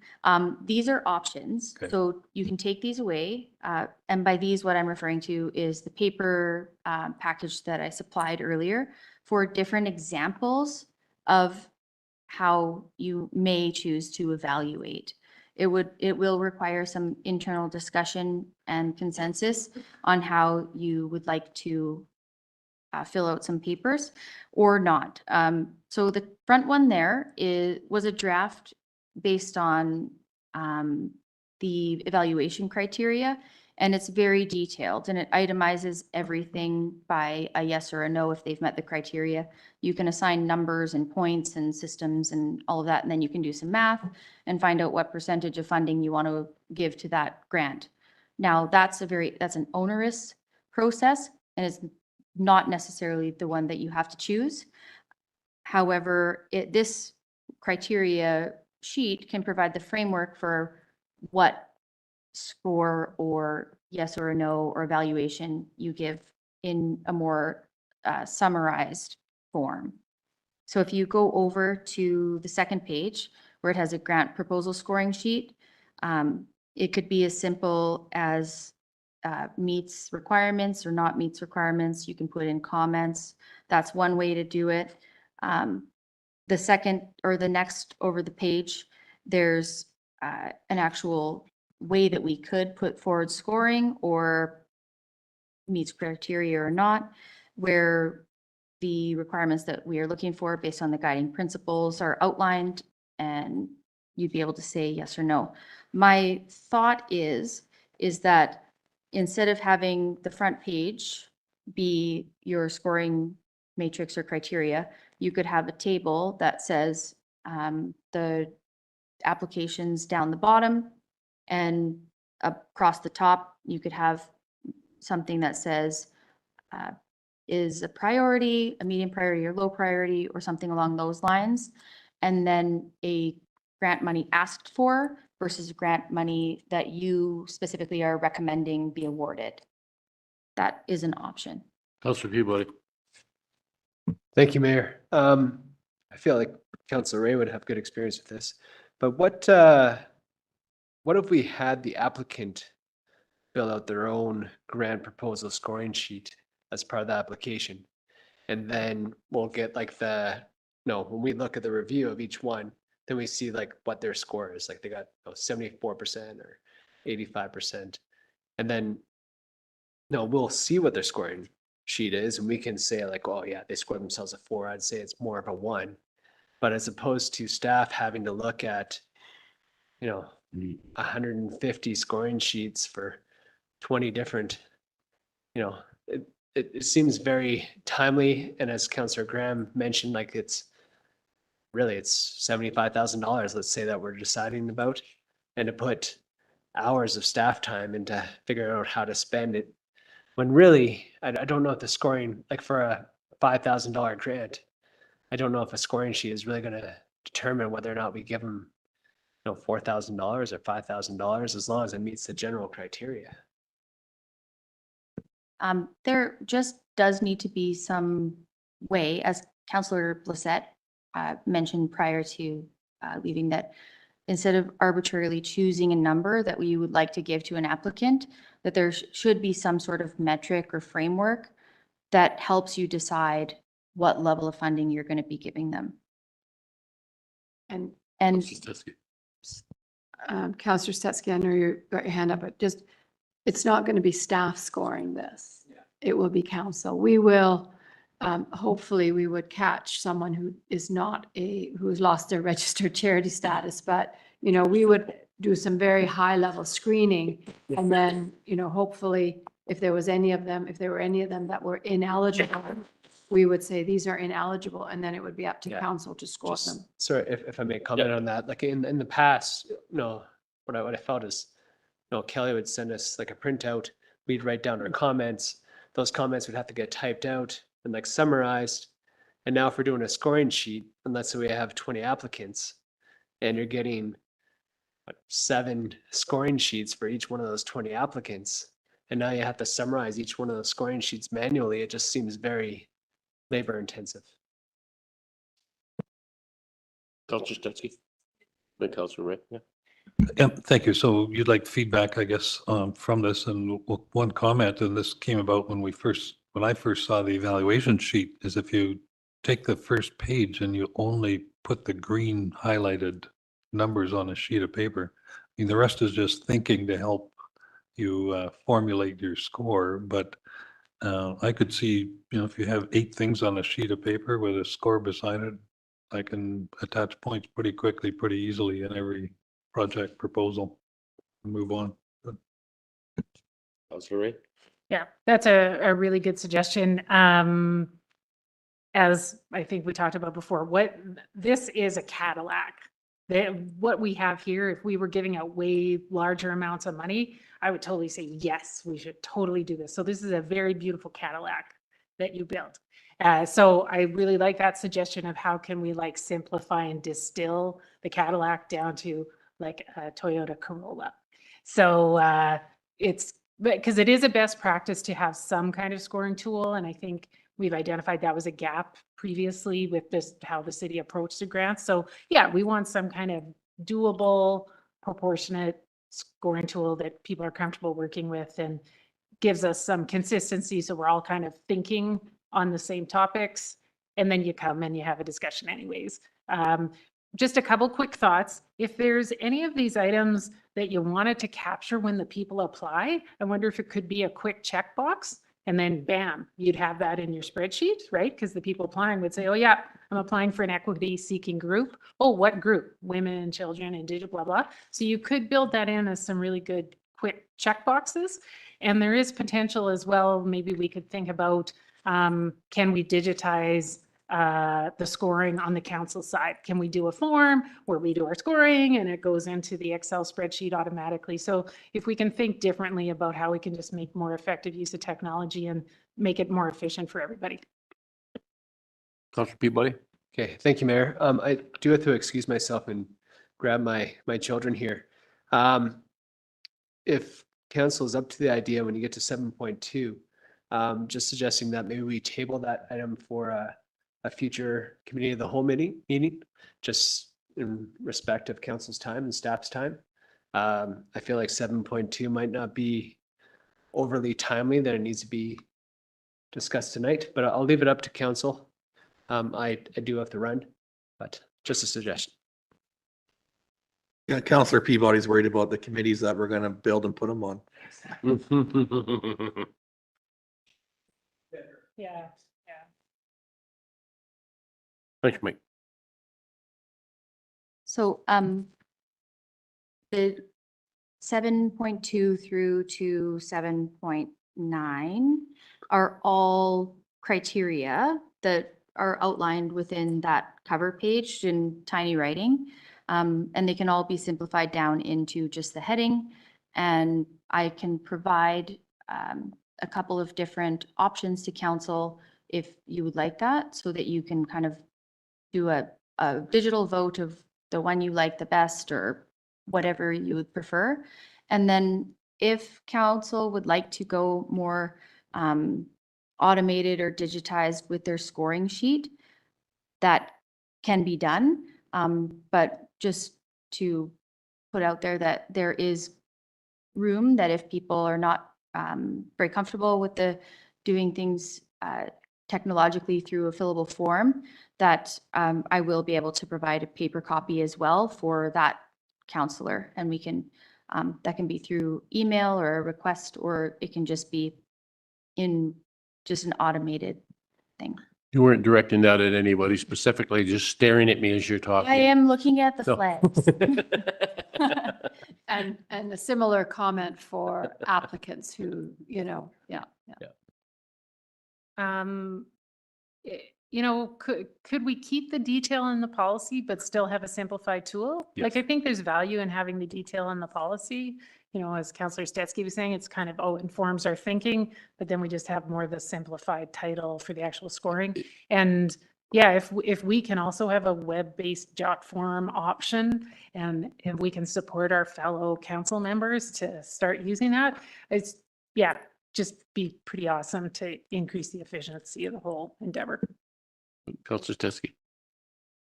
S1: these are options.
S4: Okay.
S1: So you can take these away. And by these, what I'm referring to is the paper package that I supplied earlier for different examples of how you may choose to evaluate. It will require some internal discussion and consensus on how you would like to fill out some papers or not. So the front one there was a draft based on the evaluation criteria, and it's very detailed and it itemizes everything by a yes or a no if they've met the criteria. You can assign numbers and points and systems and all of that, and then you can do some math and find out what percentage of funding you want to give to that grant. Now, that's an onerous process, and it's not necessarily the one that you have to choose. However, this criteria sheet can provide the framework for what score or yes or a no or evaluation you give in a more summarized form. So if you go over to the second page where it has a grant proposal scoring sheet, it could be as simple as meets requirements or not meets requirements. You can put in comments. That's one way to do it. The second or the next over the page, there's an actual way that we could put forward scoring or meets criteria or not, where the requirements that we are looking for based on the guiding principles are outlined, and you'd be able to say yes or no. My thought is that instead of having the front page be your scoring matrix or criteria, you could have a table that says the applications down the bottom, and across the top, you could have something that says is a priority, a medium priority, or low priority, or something along those lines. And then a grant money asked for versus grant money that you specifically are recommending be awarded. That is an option.
S5: Counselor Peabody?
S9: Thank you, Mayor. I feel like Councilor Ray would have good experience with this, but what if we had the applicant fill out their own grant proposal scoring sheet as part of the application? And then we'll get like when we look at the review of each one, then we see like what their score is. Like they got 74% or 85%. And then we'll see what their scoring sheet is, and we can say like, oh yeah, they scored themselves a 4. I'd say it's more of a 1. But as opposed to staff having to look at 150 scoring sheets for 20 different, it seems very timely. And as Councillor Graham mentioned, like it's $75,000, let's say, that we're deciding about, and to put hours of staff time into figuring out how to spend it, when really, I don't know if the scoring, like for a $5,000 grant, I don't know if a scoring sheet is really going to determine whether or not we give them $4,000 or $5,000, as long as it meets the general criteria.
S1: There just does need to be some way, as Councillor Blissett mentioned prior to leaving, that instead of arbitrarily choosing a number that we would like to give to an applicant, that there should be some sort of metric or framework that helps you decide what level of funding you're going to be giving them.
S3: And
S1: And
S3: Counselor Stetsky, I know you got your hand up, but just, it's not going to be staff scoring this. It will be council. We will, hopefully we would catch someone who is not who's lost their registered charity status, but, you know, we would do some very high level screening. And then, you know, hopefully if there were any of them that were ineligible, we would say these are ineligible, and then it would be up to
S9: Yeah.
S3: council to score
S9: Just-
S3: them.
S9: Sorry, if I may comment on that, like in the past, you know, what I felt is, you know, Kelly would send us like a printout, we'd write down our comments, those comments would have to get typed out and like summarized. And now if we're doing a scoring sheet, and let's say we have 20 applicants and you're getting what, 7 scoring sheets for each one of those 20 applicants, and now you have to summarize each one of those scoring sheets manually, it just seems very labor intensive.
S5: Councillor Stetsky. Then Councillor Ray, yeah.
S4: Thank you. So you'd like feedback, I guess, from this, and one comment, and this came about when I first saw the evaluation sheet, is if you take the first page and you only put the green highlighted numbers on a sheet of paper, I mean, the rest is just thinking to help you formulate your score. But I could see, you know, if you have 8 things on a sheet of paper with a score beside it, I can attach points pretty quickly, pretty easily in every project proposal. Move on.
S5: Councillor Ray.
S2: Yeah, that's a really good suggestion. As I think we talked about before, this is a Cadillac. What we have here, if we were giving out way larger amounts of money, I would totally say, yes, we should totally do this. So this is a very beautiful Cadillac that you built. So I really like that suggestion of how can we like simplify and distill the Cadillac down to like a Toyota Corolla. So it's, because it is a best practice to have some kind of scoring tool. And I think we've identified that was a gap previously with this, how the city approached the grants. So yeah, we want some kind of doable, proportionate scoring tool that people are comfortable working with and gives us some consistency. So we're all kind of thinking on the same topics. And then you come and you have a discussion anyways. Just a couple quick thoughts. If there's any of these items that you wanted to capture when the people apply, I wonder if it could be a quick checkbox, and then bam, you'd have that in your spreadsheet, right? Because the people applying would say, oh yeah, I'm applying for an equity seeking group. Oh, what group? Women, children, indigenous, blah, blah. So you could build that in as some really good quick checkboxes. And there is potential as well, maybe we could think about, can we digitize the scoring on the council side? Can we do a form where we do our scoring and it goes into the Excel spreadsheet automatically? So if we can think differently about how we can just make more effective use of technology and make it more efficient for everybody.
S5: Councillor Peabody.
S9: Okay, thank you, Mayor. I do have to excuse myself and grab my children here. If council is up to the idea when you get to 7.2, just suggesting that maybe we table that item for a future committee of the whole meeting, just in respect of council's time and staff's time. I feel like 7.2 might not be overly timely, that it needs to be discussed tonight, but I'll leave it up to council. I do have to run, but just a suggestion.
S6: Yeah, Councillor Peabody's worried about the committees that we're gonna build and put them on.
S2: Yeah.
S5: Thank you, Mike.
S1: So the 7.2 through to 7.9 are all criteria that are outlined within that cover page in tiny writing. And they can all be simplified down into just the heading. And I can provide a couple of different options to council if you would like that, so that you can kind of do a digital vote of the one you like the best or whatever you would prefer. And then if council would like to go more automated or digitized with their scoring sheet, that can be done. But just to put out there that there is room that if people are not very comfortable with the doing things technologically through a fillable form, that I will be able to provide a paper copy as well for that counselor. And we can, that can be through email or a request, or it can just be in just an automated thing.
S5: You weren't directing that at anybody specifically, just staring at me as you're talking.
S1: I am looking at the
S5: No.
S1: flags.
S3: And a similar comment for applicants who, you know, yeah.
S2: You know, could we keep the detail in the policy but still have a simplified tool? Like, I think there's value in having the detail in the policy. You know, as Councillor Stetsky was saying, it's kind of, informs our thinking, but then we just have more of the simplified title for the actual scoring. And yeah, if we can also have a web-based jot form option, and if we can support our fellow council members to start using that, it's, yeah, just be pretty awesome to increase the efficiency of the whole endeavor.
S5: Councillor Stetsky.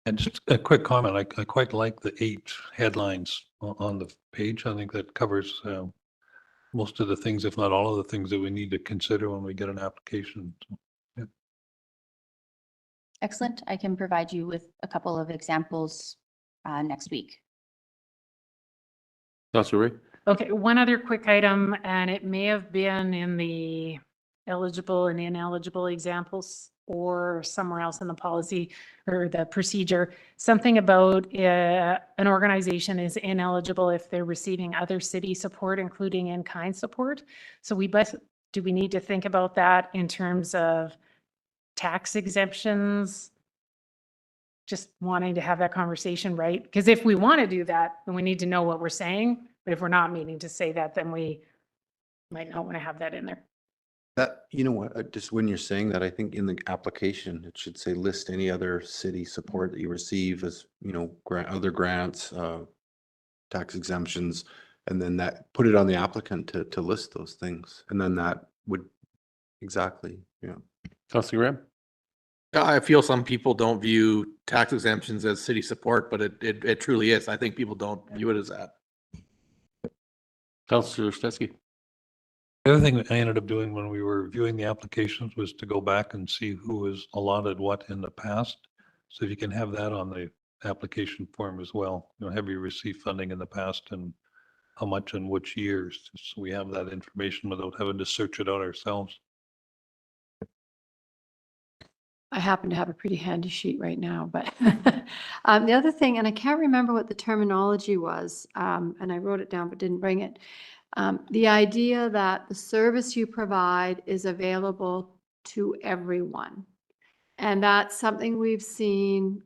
S4: And just a quick comment, I quite like the 8 headlines on the page. I think that covers most of the things, if not all of the things that we need to consider when we get an application. So, yeah.
S1: Excellent. I can provide you with a couple of examples next week.
S5: Councillor Ray.
S2: Okay, one other quick item, and it may have been in the eligible and ineligible examples or somewhere else in the policy or the procedure, something about an organization is ineligible if they're receiving other city support, including in-kind support. So do we need to think about that in terms of tax exemptions? Just wanting to have that conversation, right? Because if we want to do that, then we need to know what we're saying. But if we're not meaning to say that, then we might not want to have that in there.
S8: That, you know what, just when you're saying that, I think in the application, it should say list any other city support that you receive as, you know, other grants, tax exemptions, and then that, put it on the applicant to list those things. And then that would, exactly, yeah.
S5: Councillor Graham.
S6: Yeah, I feel some people don't view tax exemptions as city support, but it truly is. I think people don't view it as that.
S5: Councillor Stetsky.
S4: The other thing that I ended up doing when we were reviewing the applications was to go back and see who was allotted what in the past. So if you can have that on the application form as well, you know, have you received funding in the past and how much and which years, so we have that information without having to search it out ourselves.
S3: I happen to have a pretty handy sheet right now, but the other thing, and I can't remember what the terminology was, and I wrote it down but didn't bring it. The idea that the service you provide is available to everyone. And that's something we've seen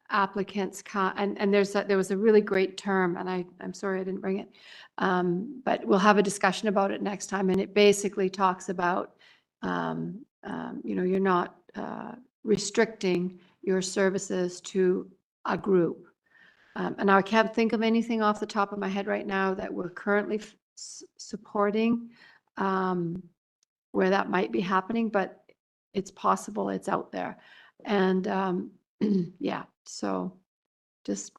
S3: applicants, and there was a really great term, and I'm sorry I didn't bring it, but we'll have a discussion about it next time. And it basically talks about, you know, you're not restricting your services to a group. And I can't think of anything off the top of my head right now that we're currently supporting where that might be happening, but it's possible, it's out there. And yeah, so just,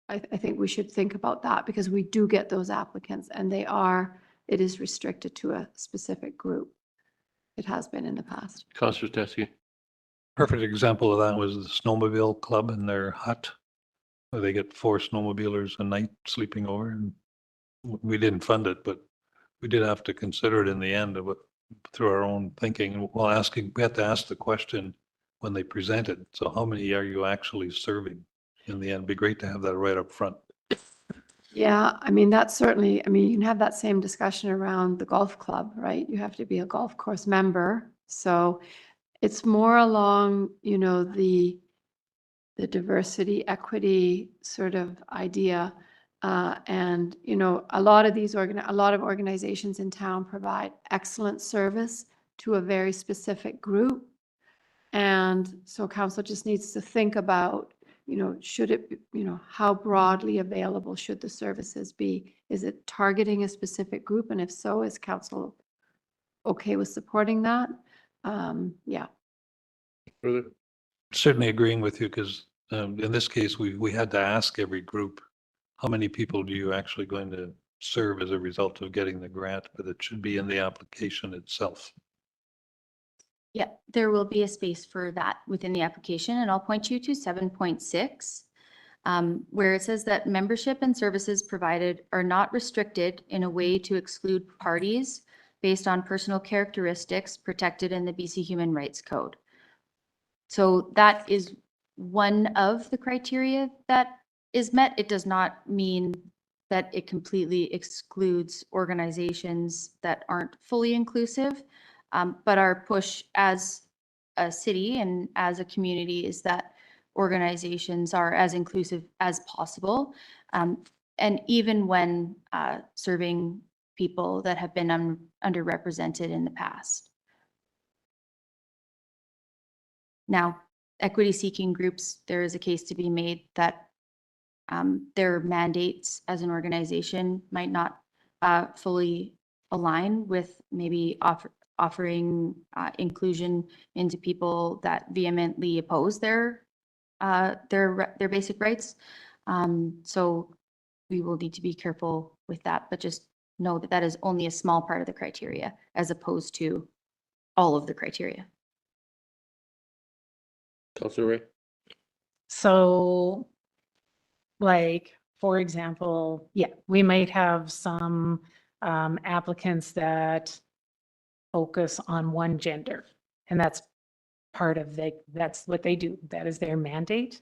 S3: I think we should think about that because we do get those applicants and it is restricted to a specific group. It has been in the past.
S5: Councillor Stetsky.
S4: Perfect example of that was the snowmobile club and their hut, where they get 4 snowmobilers a night sleeping over. And we didn't fund it, but we did have to consider it in the end of it through our own thinking. And while we had to ask the question when they presented. So how many are you actually serving in the end? It'd be great to have that right up front.
S3: Yeah, I mean, that's certainly, I mean, you can have that same discussion around the golf club, right? You have to be a golf course member. So it's more along, you know, the diversity, equity sort of idea. And, you know, a lot of organizations in town provide excellent service to a very specific group. And so council just needs to think about, you know, should it, you know, how broadly available should the services be? Is it targeting a specific group? And if so, is council okay with supporting that? Yeah.
S5: Further.
S4: Certainly agreeing with you because in this case, we had to ask every group, how many people do you actually going to serve as a result of getting the grant? But it should be in the application itself.
S1: Yeah, there will be a space for that within the application, and I'll point you to 7.6, where it says that membership and services provided are not restricted in a way to exclude parties based on personal characteristics protected in the BC Human Rights Code. So that is one of the criteria that is met. It does not mean that it completely excludes organizations that aren't fully inclusive. But our push as a city and as a community is that organizations are as inclusive as possible. And even when serving people that have been underrepresented in the past. Now, equity-seeking groups, there is a case to be made that their mandates as an organization might not fully align with maybe offering inclusion into people that vehemently oppose their basic rights. So we will need to be careful with that, but just know that that is only a small part of the criteria as opposed to all of the criteria.
S5: Councillor Ray?
S2: So, like, for example, yeah, we might have some applicants that focus on one gender, and that's part of that's what they do. That is their mandate.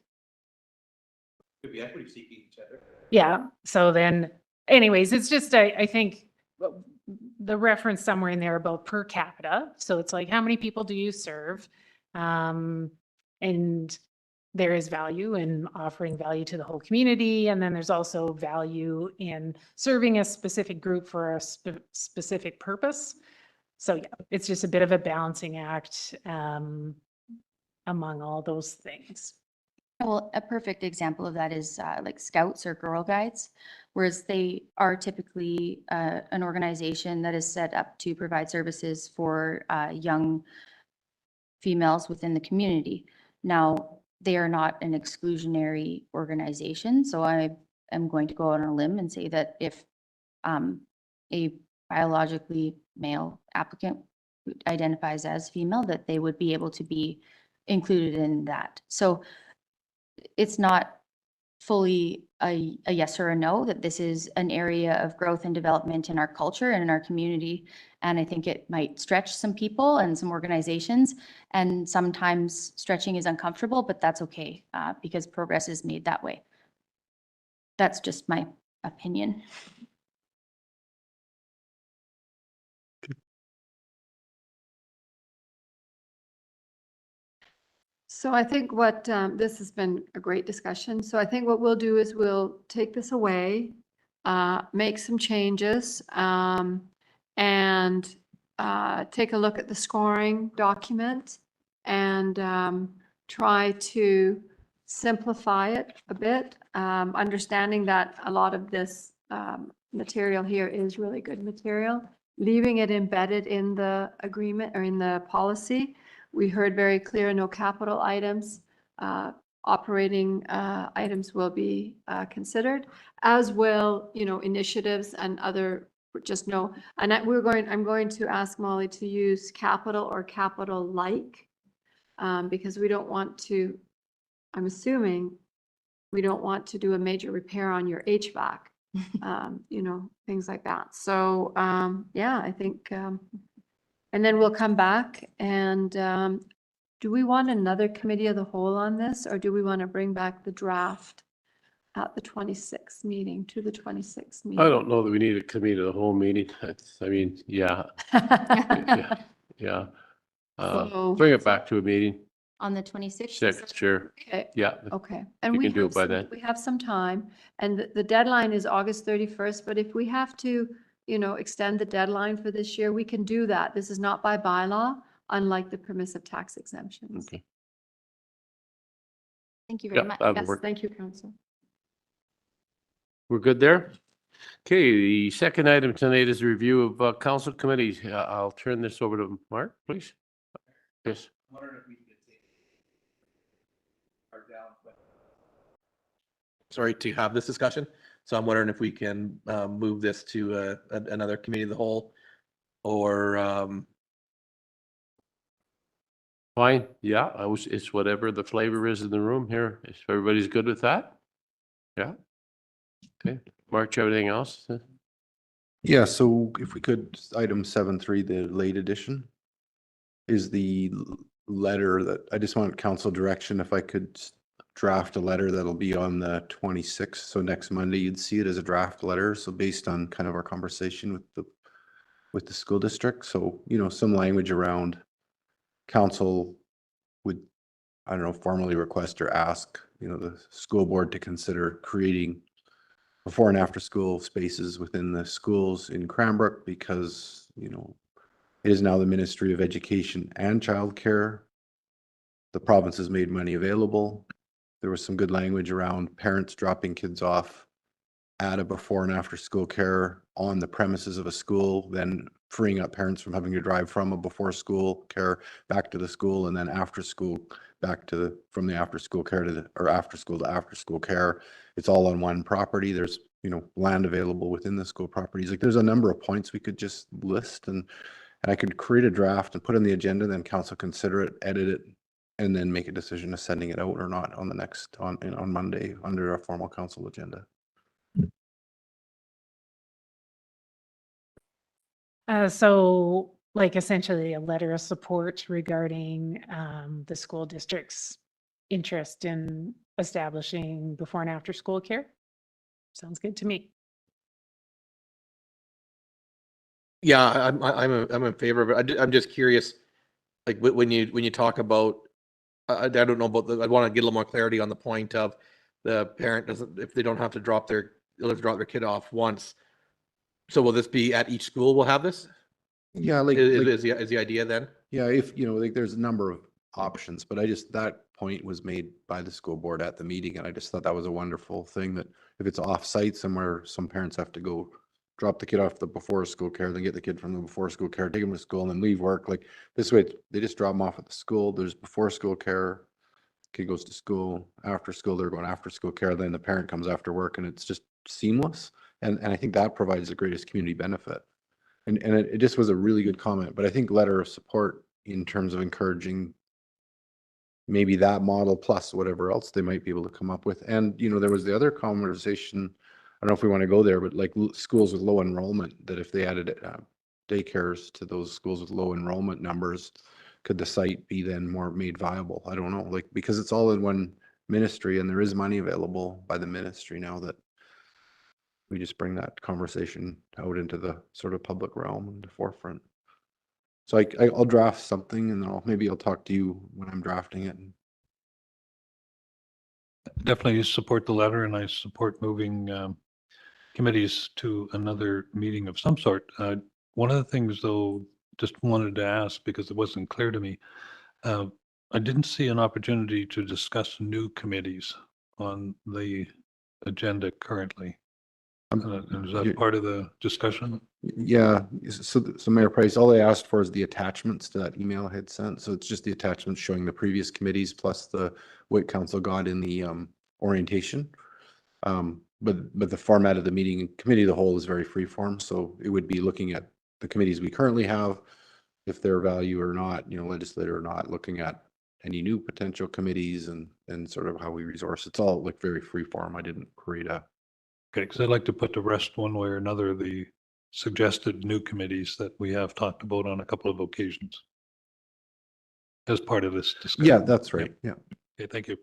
S6: Could be equity seeking gender.
S2: Yeah, so then, anyways, it's just, I think the reference somewhere in there about per capita. So it's like, how many people do you serve? And there is value in offering value to the whole community. And then there's also value in serving a specific group for a specific purpose. So yeah, it's just a bit of a balancing act among all those things.
S1: Well, a perfect example of that is like Scouts or Girl Guides, whereas they are typically an organization that is set up to provide services for young females within the community. Now, they are not an exclusionary organization, so I am going to go out on a limb and say that if a biologically male applicant who identifies as female, that they would be able to be included in that. So it's not fully a yes or a no, that this is an area of growth and development in our culture and in our community. And I think it might stretch some people and some organizations. And sometimes stretching is uncomfortable, but that's okay because progress is made that way. That's just my opinion.
S3: So I think what, this has been a great discussion. So I think what we'll do is we'll take this away, make some changes, and take a look at the scoring document and try to simplify it a bit, understanding that a lot of this material here is really good material, leaving it embedded in the agreement or in the policy. We heard very clear, no capital items. Operating items will be considered, as will, initiatives and other, just know. And I'm going to ask Molly to use capital or capital-like, because we don't want to, I'm assuming, we don't want to do a major repair on your HVAC, things like that. So, yeah, I think, and then we'll come back and do we want another committee of the whole on this, or do we want to bring back the draft at the 26th meeting, to the 26th meeting?
S5: I don't know that we need a committee of the whole meeting. Yeah.
S3: So-
S5: Bring it back to a meeting.
S1: On the 26th?
S5: Six, sure.
S3: Okay.
S5: Yeah.
S3: Okay. And
S5: You
S3: we
S5: can do
S3: have
S5: it by
S3: some,
S5: then.
S3: we have some time, and the deadline is August 31st, but if we have to, extend the deadline for this year, we can do that. This is not by bylaw, unlike the permissive tax exemptions.
S5: Okay.
S1: Thank you very
S5: Yeah,
S1: much.
S5: that'll
S3: Yes,
S5: work.
S3: thank you, Council.
S5: We're good there? Okay, the second item tonight is a review of council committees. I'll turn this over to Mark, please. Yes.
S6: Sorry to have this discussion. So I'm wondering if we can move this to another committee of the whole, or
S5: Fine, yeah, it's whatever the flavor is in the room here. If everybody's good with that? Yeah? Okay, Mark, do you have anything else?
S8: Yeah, so if we could, item 7.3, the late edition is the letter that, I just want council direction, if I could draft a letter that'll be on the 26th, so next Monday, you'd see it as a draft letter, so based on kind of our conversation with the school district, so, you know, some language around council would, I don't know, formally request or ask, you know, the school board to consider creating before and after school spaces within the schools in Cranbrook because, you know, it is now the Ministry of Education and Childcare. The province has made money available. There was some good language around parents dropping kids off at a before and after school care on the premises of a school, then freeing up parents from having to drive from a before school care back to the school and then after school back to from the after school care to or after school to after school care. It's all on one property. There's, you know, land available within the school properties. Like there's a number of points we could just list and I could create a draft and put on the agenda, then council consider it, edit it, and then make a decision of sending it out or not on the next, on Monday under a formal council agenda.
S2: So like essentially a letter of support regarding the school district's interest in establishing before and after school care. Sounds good to me.
S6: Yeah, I'm in favor of it. I'm just curious, like when you talk about, I don't know about I want to get a little more clarity on the point of the parent doesn't, if they don't have to drop they'll have to drop their kid off once. So will this be at each school will have this?
S8: Yeah, like,
S6: Is the idea then?
S8: yeah, if, you know, like there's a number of options, but I just, that point was made by the school board at the meeting. And I just thought that was a wonderful thing that if it's off site somewhere, some parents have to go drop the kid off the before school care, then get the kid from the before school care, take them to school and then leave work. Like this way, they just drop them off at the school. There's before school care. Kid goes to school, after school, they're going after school care, then the parent comes after work and it's just seamless. And I think that provides the greatest community benefit. And it just was a really good comment, but I think letter of support in terms of encouraging maybe that model plus whatever else they might be able to come up with. And, you know, there was the other conversation, I don't know if we want to go there, but like schools with low enrollment, that if they added daycares to those schools with low enrollment numbers, could the site be then more made viable? I don't know, like, because it's all in one ministry and there is money available by the ministry now that we just bring that conversation out into the sort of public realm and the forefront. So I'll draft something and then maybe I'll talk to you when I'm drafting it.
S4: Definitely support the letter and I support moving committees to another meeting of some sort. One of the things though, just wanted to ask because it wasn't clear to me, I didn't see an opportunity to discuss new committees on the agenda currently. Is that
S8: you-
S4: part of the discussion?
S8: Yeah, so Mayor Price, all I asked for is the attachments to that email I had sent. So it's just the attachments showing the previous committees plus what council got in the orientation. But the format of the meeting, committee of the whole is very freeform. So it would be looking at the committees we currently have, if they're value or not, you know, legislator or not, looking at any new potential committees and sort of how we resource. It's all like very freeform. I didn't create a.
S4: Okay, because I'd like to put to rest one way or another the suggested new committees that we have talked about on a couple of occasions as part of this discussion.
S8: Yeah, that's right. Yeah.
S4: Okay, thank you.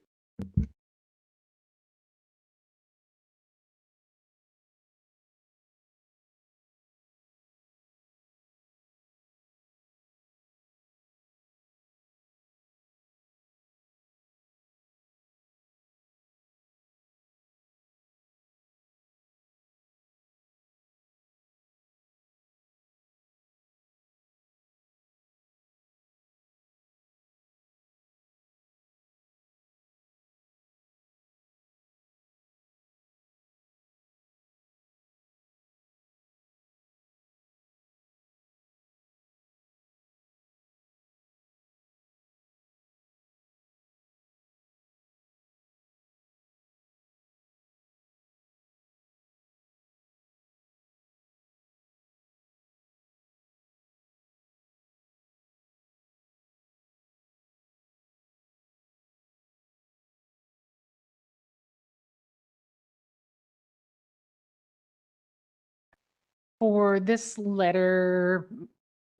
S2: For this letter,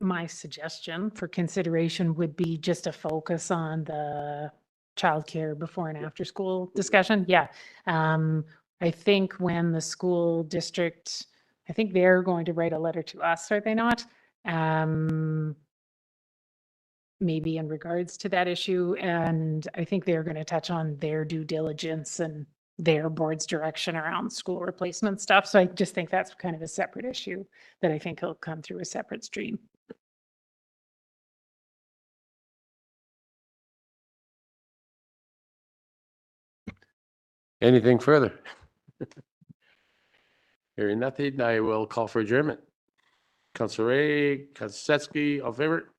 S2: my suggestion for consideration would be just a focus on the childcare before and after school discussion. Yeah. I think when the school district, I think they're going to write a letter to us, are they not? Maybe in regards to that issue. And I think they're going to touch on their due diligence and their board's direction around school replacement stuff. So I just think that's kind of a separate issue that I think will come through a separate stream.
S5: Anything further? Hearing nothing, I will call for adjournment. Councilor Ray, Councilor Setsky, all in favor?